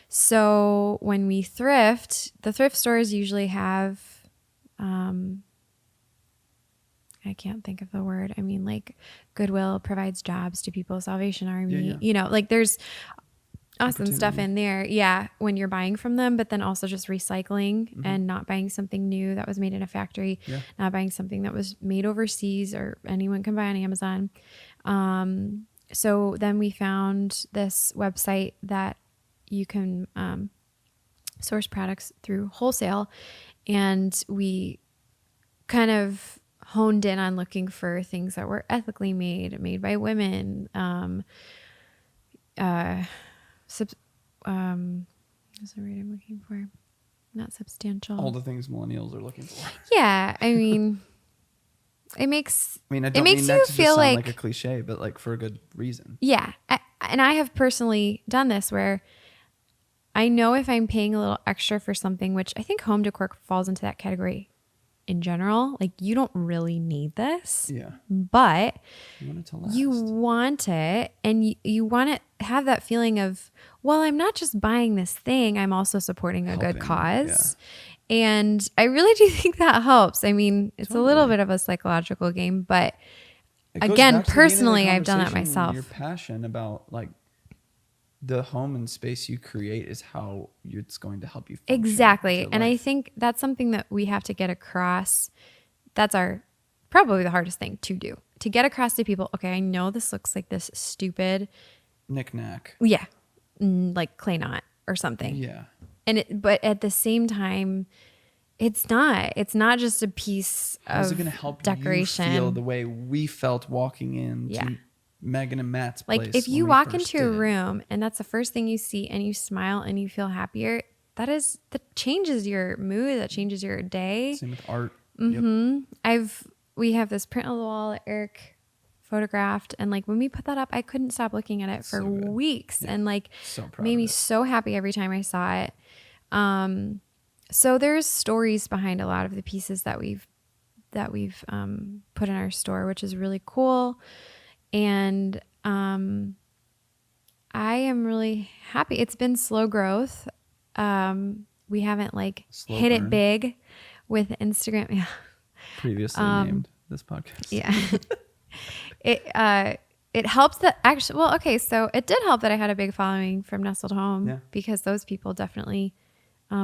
so when we thrift, the thrift stores usually have, I can't think of the word. I mean, like Goodwill provides jobs to people, Salvation Army, you know, like there's awesome stuff in there. Yeah. When you're buying from them, but then also just recycling and not buying something new that was made in a factory, not buying something that was made overseas or anyone can buy on Amazon. So then we found this website that you can source products through wholesale, and we kind of honed in on looking for things that were ethically made by women. What's the word I'm looking for? Not substantial. All the things millennials are looking for. Yeah, I mean, it makes. I mean, I it don't makes mean you that to feel just sound like a cliche, but like for a good reason. Yeah, and I have personally done this where I know if I'm paying a little extra for something, which I think home decor falls into that category in general. Like you don't really need this, but you want it to last. You want it, and you want to have that feeling of, well, I'm not just buying this thing, I'm also supporting a good cause. And I really do think that helps. I mean, it's a little bit of a psychological game, but again, personally, I've done that myself. Your passion about like the home and space you create is how it's going to help you function. Exactly. And I think that's something that we have to get across. That's probably the hardest thing to do, to get across to people. Okay, I know this looks like this stupid knick-knack. Yeah. Like clay knot or something. Yeah. But at the same time, it's not just a piece of How's it going to help decoration. You feel the way we felt walking in to Megan and Matt's Like place. if you when we walk first into a did it. room and that's the first thing you see and you smile and you feel happier, that changes your mood, that changes your day. Same with art. Mm-hmm. We have this print on the wall that Eric photographed, and like when we put that up, I couldn't stop looking at it for weeks, and like made me so happy every time I saw it. So there's stories behind a lot of the pieces that we've put in our store, which is really cool. And I am really happy. It's been slow growth. We haven't like hit it big with Instagram. Yeah. Previously named this podcast. Yeah. It helps that actually, well, okay. So it did help that I had a big following from Nestled Home because those people definitely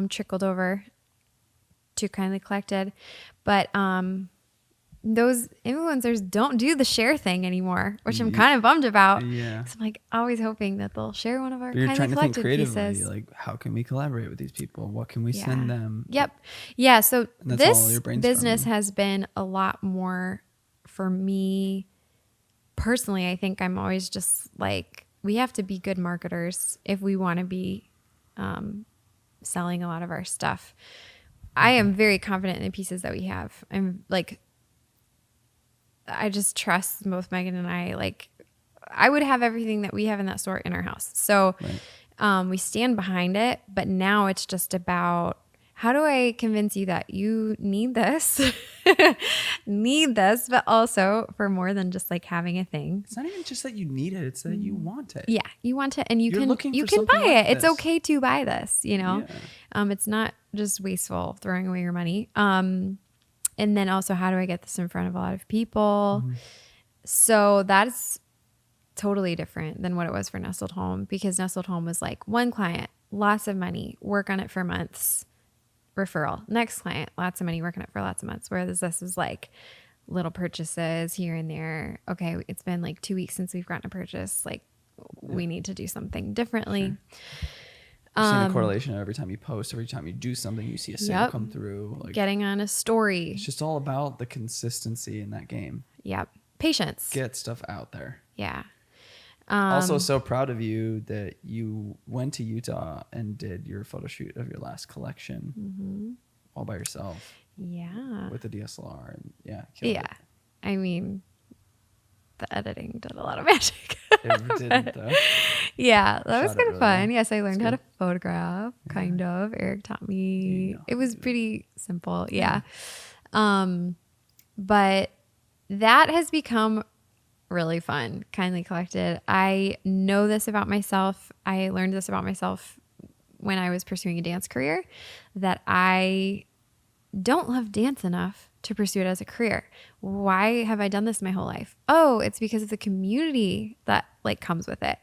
trickled over to Kindly Collected. But those influencers don't do the share thing anymore, which I'm kind of bummed about. Yeah. So I'm like always hoping that they'll share one of our Kindly Collected pieces. You're trying to think creatively, like how can we collaborate with these people? What can we send them? Yep. Yeah. So this business has been a lot more for me personally. I think I'm always just like, we have to be good marketers if we want to be selling a lot of our stuff. I am very confident in the pieces that we have. I'm like, I just trust both Megan and I. Like, I would have everything that we have in that store in our house. So we stand behind it. But now it's just about, how do I convince you that you need this, but also for more than just like having a thing. It's not even just that you need it. It's that you want it. Yeah. You want it and you can buy it. It's okay to buy this, you know? Yeah. It's not just wasteful throwing away your money. And then also, how do I get this in front of a lot of people? Mm-hmm. So that's totally different than what it was for Nestled Home, because Nestled Home was like one client, lots of money, work on it for months, referral. Next client, lots of money, work on it for lots of months. Whereas this is like little purchases here and there. Okay, it's been like 2 weeks since we've gotten a purchase. Like we need to do something differently. Sure. You've seen a correlation every time you post, every time you do something, you see a sale come through. Like, getting on a story. It's just all about the consistency in that game. Yep. Patience. Get stuff out there. Yeah. Also, so proud of you that you went to Utah and did your photo shoot of your last collection all by yourself. Yeah. With a DSLR. And yeah. I mean, the editing did a lot of magic. It didn't, though. Yeah, that was kind of fun. Yes, I learned how to photograph, kind of. Eric taught me. It was pretty simple. Yeah. But that has become really fun, Kindly Collected. I know this about myself. I learned this about myself when I was pursuing a dance career, that I don't love dance enough to pursue it as a career. Why have I done this my whole life? Oh, it's because of the community that like comes with it.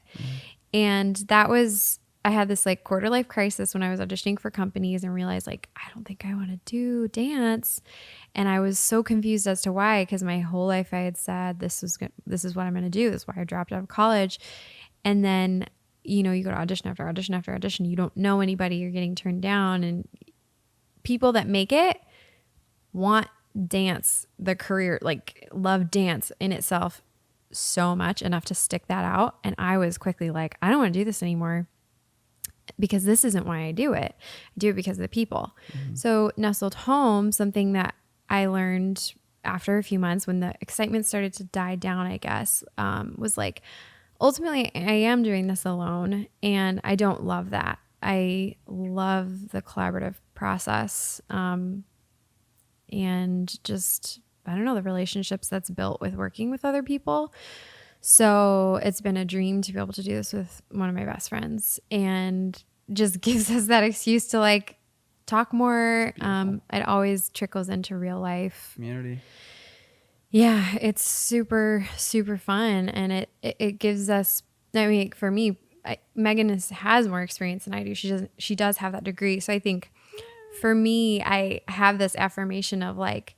And that was, I had this like quarter life crisis when I was auditioning for companies and realized like, I don't think I want to do dance. And I was so confused as to why, because my whole life I had said, this is what I'm going to do. This is why I dropped out of college. And then, you know, you go to audition after audition after audition. You don't know anybody. You're getting turned down. And people that make it want dance, the career, like love dance in itself so much, enough to stick that out. And I was quickly like, I don't want to do this anymore, because this isn't why I do it. I do it because of the people. So Nestled Home, something that I learned after a few months when the excitement started to die down, I guess, was like, ultimately I am doing this alone, and I don't love that. I love the collaborative process. And just, I don't know, the relationships that's built with working with other people. So it's been a dream to be able to do this with one of my best friends, and just gives us that excuse to like talk more. It always trickles into real life. Community. Yeah, it's super, super fun. And it gives us, I mean, for me, Megan has more experience than I do. She does have that degree. So I think for me, I have this affirmation of like,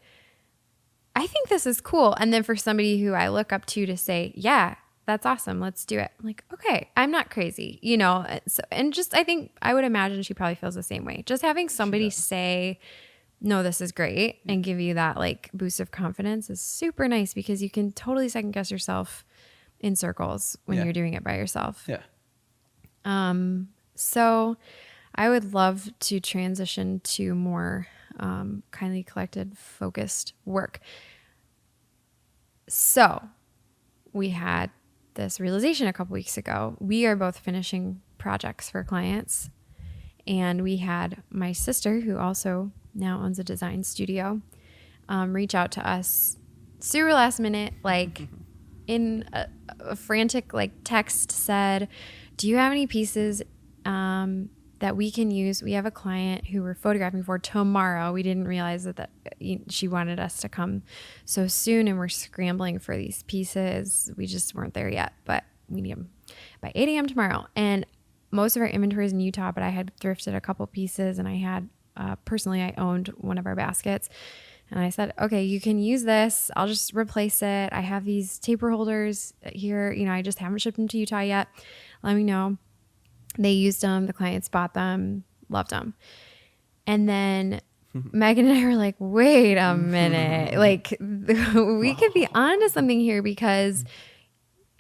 I think this is cool. And then for somebody who I look up to say, yeah, that's awesome, let's do it. I'm like, okay, I'm not crazy, you know? So, and just, I think, I would imagine she probably feels the same way. Just having somebody say, no, this is great, and give you that like boost of confidence is super nice, because you can totally second guess yourself in circles when Yeah. you're doing it by yourself. Yeah. So I would love to transition to more kindly collected, focused work. So we had this realization a couple weeks ago. We are both finishing projects for clients, and we had my sister, who also now owns a design studio, reach out to us super last minute, like in a frantic like text, said, do you have any pieces that we can use? We have a client who we're photographing for tomorrow. We didn't realize that she wanted us to come so soon, and we're scrambling for these pieces. We just weren't there yet, but we need them by 8 a.m. tomorrow. And most of our inventory is in Utah, but I had thrifted a couple pieces, and I had personally, I owned one of our baskets. And I said, okay, you can use this. I'll just replace it. I have these taper holders here. You know, I just haven't shipped them to Utah yet. Let me know. They used them. The clients bought them, loved them. And then Megan and I were like, wait a minute. Like, we could be onto something here, because,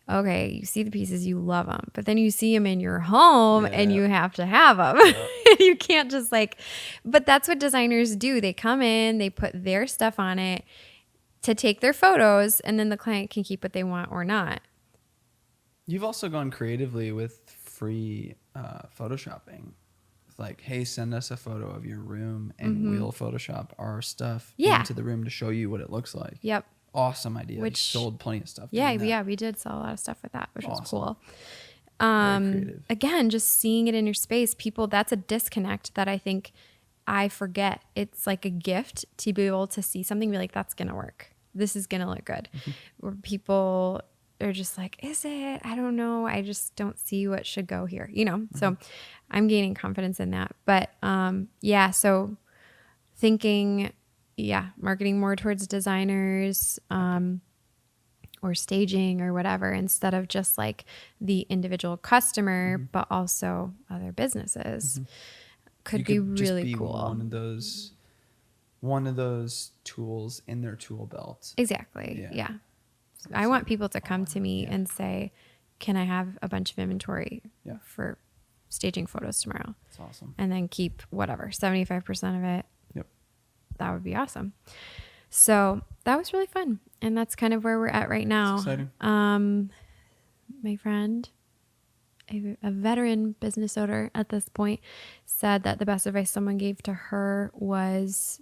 okay, you see the pieces, you love them, but then you see them in your home and you have to have them. You can't just like, but that's what designers do. They come in, they put their stuff on it to take their photos, and then the client can keep what they want or not. You've also gone creatively with free photoshopping. It's like, hey, send us a photo of your room, and we'll Photoshop our stuff into the room to show you what it looks like. Yep. Awesome idea. Which sold plenty of stuff. Yeah, we did sell a lot of stuff with that, which was cool. Very creative. Again, just seeing it in your space, people, that's a disconnect that I think I forget. It's like a gift to be able to see something, be like, that's going to work. This is going to look good. Where people are just like, is it? I don't know. I just don't see what should go here, you know? So I'm gaining confidence in that. But so thinking, marketing more towards designers, or staging or whatever, instead of just like the individual customer, but also other businesses. Could be really cool. One of those tools in their tool belt. Exactly. Yeah. I want people to come to me and say, can I have a bunch of inventory for staging photos tomorrow? That's awesome. And then keep whatever, 75% of it. Yep. That would be awesome. So that was really fun. And that's kind of where we're at right now. That's exciting. My friend, a veteran business owner at this point, said that the best advice someone gave to her was,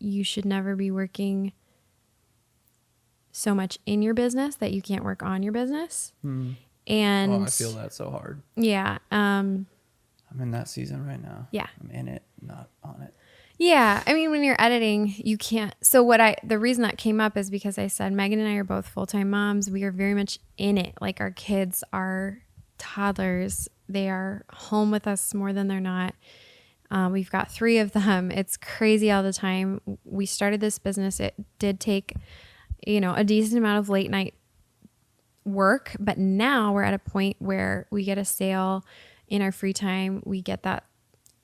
you should never be working so much in your business that you can't work on your business. And I feel that so hard. Yeah. I'm in that season right now. Yeah. I'm in it, not on it. Yeah. I mean, when you're editing, you can't. So the reason that came up is because I said, Megan and I are both full-time moms. We are very much in it. Like, our kids are toddlers. They are home with us more than they're not. We've got 3 of them. It's crazy all the time. We started this business. It did take, a decent amount of late night work, but now we're at a point where we get a sale in our free time. We get that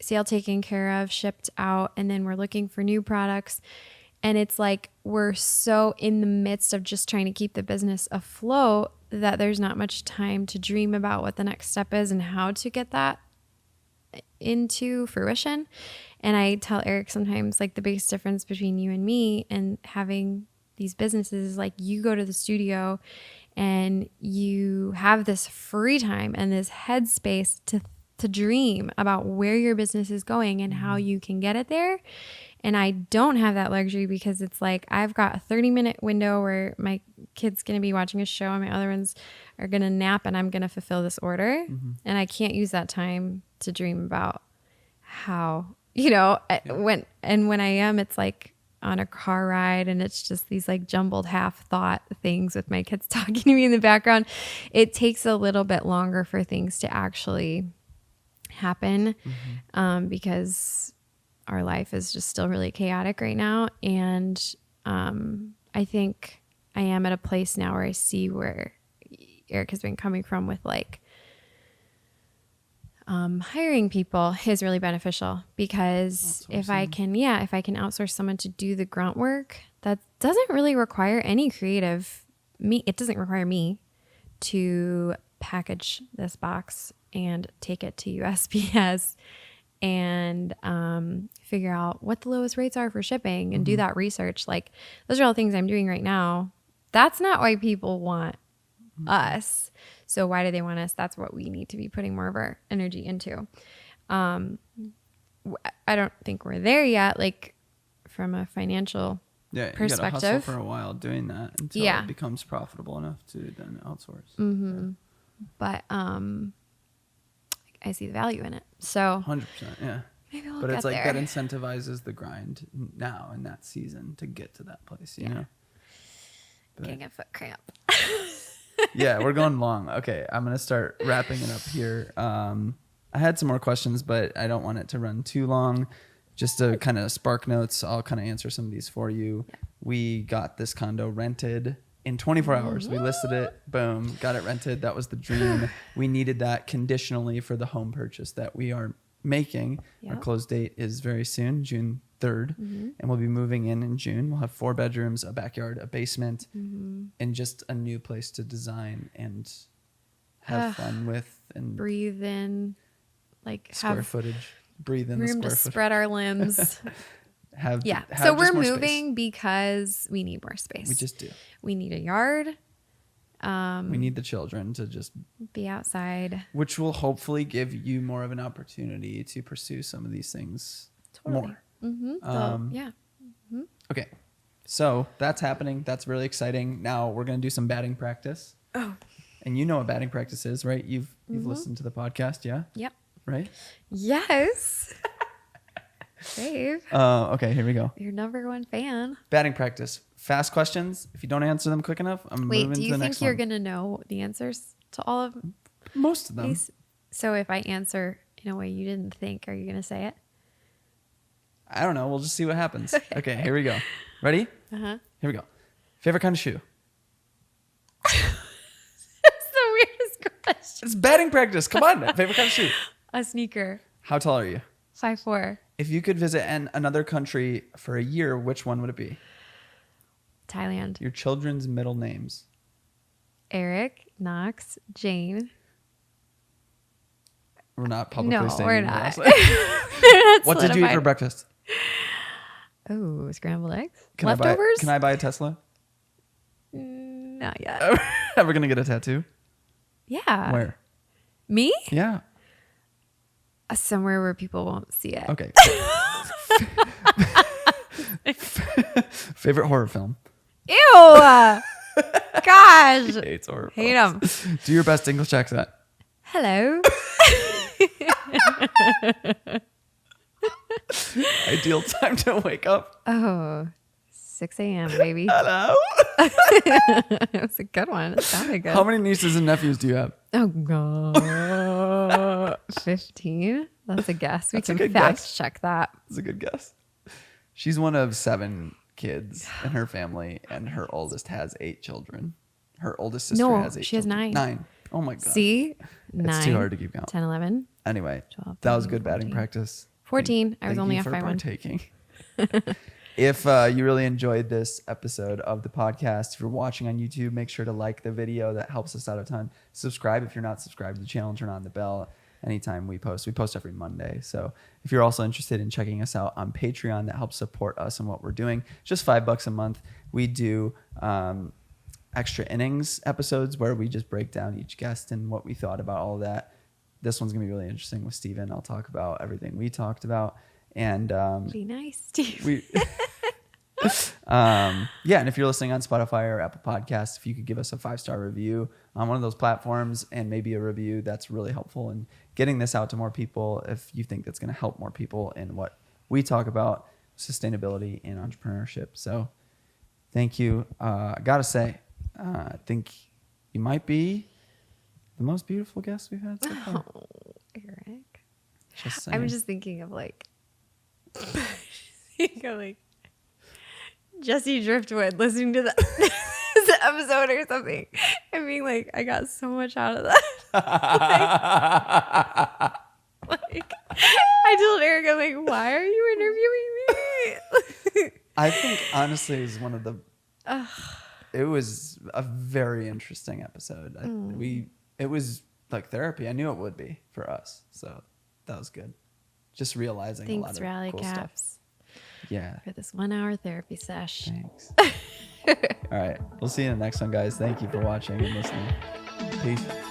sale taken care of, shipped out, and then we're looking for new products. And it's like, we're so in the midst of just trying to keep the business afloat that there's not much time to dream about what the next step is and how to get that into fruition. And I tell Eric sometimes, like, the biggest difference between you and me and having these businesses is, like, you go to the studio and you have this free time and this headspace to dream about where your business is going and how you can get it there. And I don't have that luxury, because it's like, I've got a 30-minute window where my kid's going to be watching a show and my other ones are going to nap, and I'm going to fulfill this order. And I can't use that time to dream about how, when I am, it's like on a car ride and it's just these like jumbled half thought things with my kids talking to me in the background. It takes a little bit longer for things to actually happen, because our life is just still really chaotic right now. And I think I am at a place now where I see where Eric has been coming from with, like, hiring people is really beneficial, because if I can outsource someone to do the grunt work, that doesn't really require any creative me. It doesn't require me to package this box and take it to USPS and figure out what the lowest rates are for shipping and do that research. Like, those are all things I'm doing right now. That's not why people want us. So why do they want us? That's what we need to be putting more of our energy into. I don't think we're there yet, like from a financial perspective. You gotta hustle for a while doing that until it becomes profitable enough to then outsource. Mm-hmm. But I see the value in it. So 100%, yeah. Maybe we'll but get it's like there. that incentivizes the grind now in that season to get to that place, you know? But, getting a foot cramp. yeah, we're going long. Okay, I'm going to start wrapping it up here. I had some more questions, but I don't want it to run too long. Just to kind of spark notes, I'll kind of answer some of these for you. Yeah. We got this condo rented in 24 hours. We listed it, boom, got it rented. That was the dream. We needed that conditionally for the home purchase that we are making. Our close date is very soon, June 3rd, and we'll be moving in June. We'll have 4 bedrooms, a backyard, a basement, and just a new place to design and have fun with and breathe in, like square footage. Breathe in the room square to footage. spread our limbs. have so we're moving space. Because we need more space. We just do. We need a yard. We need the children to just be outside, which will hopefully give you more of an opportunity to pursue some of these things more. Okay, so that's happening. That's really exciting. Now we're going to do some batting practice. Oh, and you know what batting practice is, right? You've listened to the podcast, yeah? Yep. Right? Yes. Dave. Okay, here we go. Your number one fan. Batting practice. Fast questions. If you don't answer them quick enough, I'm moving to the next one. Wait, do you think you're going to know the answers to all of them? Most of them. So if I answer in a way you didn't think, are you going to say it? I don't know. We'll just see what happens. Okay, here we go. Ready? Uh-huh. Here we go. Favorite kind of shoe? That's the weirdest question. It's batting practice. Come on. Favorite kind of shoe? A sneaker. How tall are you? 5'4". If you could visit another country for a year, which one would it be? Thailand. Your children's middle names? Eric, Knox, Jane. We're not publicly saying we're not. What did you eat for breakfast? Oh, scrambled eggs? Leftovers? Can I buy a Tesla? Not yet. Ever going to get a tattoo? Yeah. Where? Me? Yeah. Somewhere where people won't see it. Okay. Favorite horror film? Ew. Gosh. He hates horror Hate films. them. Do your best English accent. Hello. Ideal time to wake up. Oh, 6 a.m., baby. Hello. It was a good one. It sounded good. How many nieces and nephews do you have? Oh, God. 15? That's a guess. We can fact check that. That's a good guess. She's one of 7 kids in her family, and her oldest has 8 children. Her oldest sister has 8 she has children. 9. 9. Oh, my God. See? 9. It's too hard to keep count. 10, 11. Anyway, 12, that was 13, good batting 14. practice. 14. I was only off by by 1. Partaking. If you really enjoyed this episode of the podcast, if you're watching on YouTube, make sure to like the video. That helps us out a ton. Subscribe if you're not subscribed to the channel. Turn on the bell anytime we post. We post every Monday. So if you're also interested in checking us out on Patreon, that helps support us and what we're doing. Just $5 a month. We do extra innings episodes where we just break down each guest and what we thought about all of that. This one's going to be really interesting with Steven. I'll talk about everything we talked about. And be nice, Steve. And if you're listening on Spotify or Apple Podcasts, if you could give us a 5-star review on one of those platforms and maybe a review, that's really helpful in getting this out to more people. If you think that's going to help more people in what we talk about, sustainability and entrepreneurship. So thank you. I gotta say, I think you might be the most beautiful guest we've had so far. Oh, Eric. Just I'm just thinking of like Jesse Driftwood listening to this episode or something and being like, I got so much out of that. I told Eric, I'm like, why are you interviewing me? I think honestly is one of the it was a very interesting episode. It was like therapy. I knew it would be for us. So that was good. Just realizing a lot Thanks, of Rally cool Caps, stuff. Yeah. for this 1 hour therapy sesh. Thanks. All right. We'll see you in the next one, guys. Thank you for watching and listening. Peace.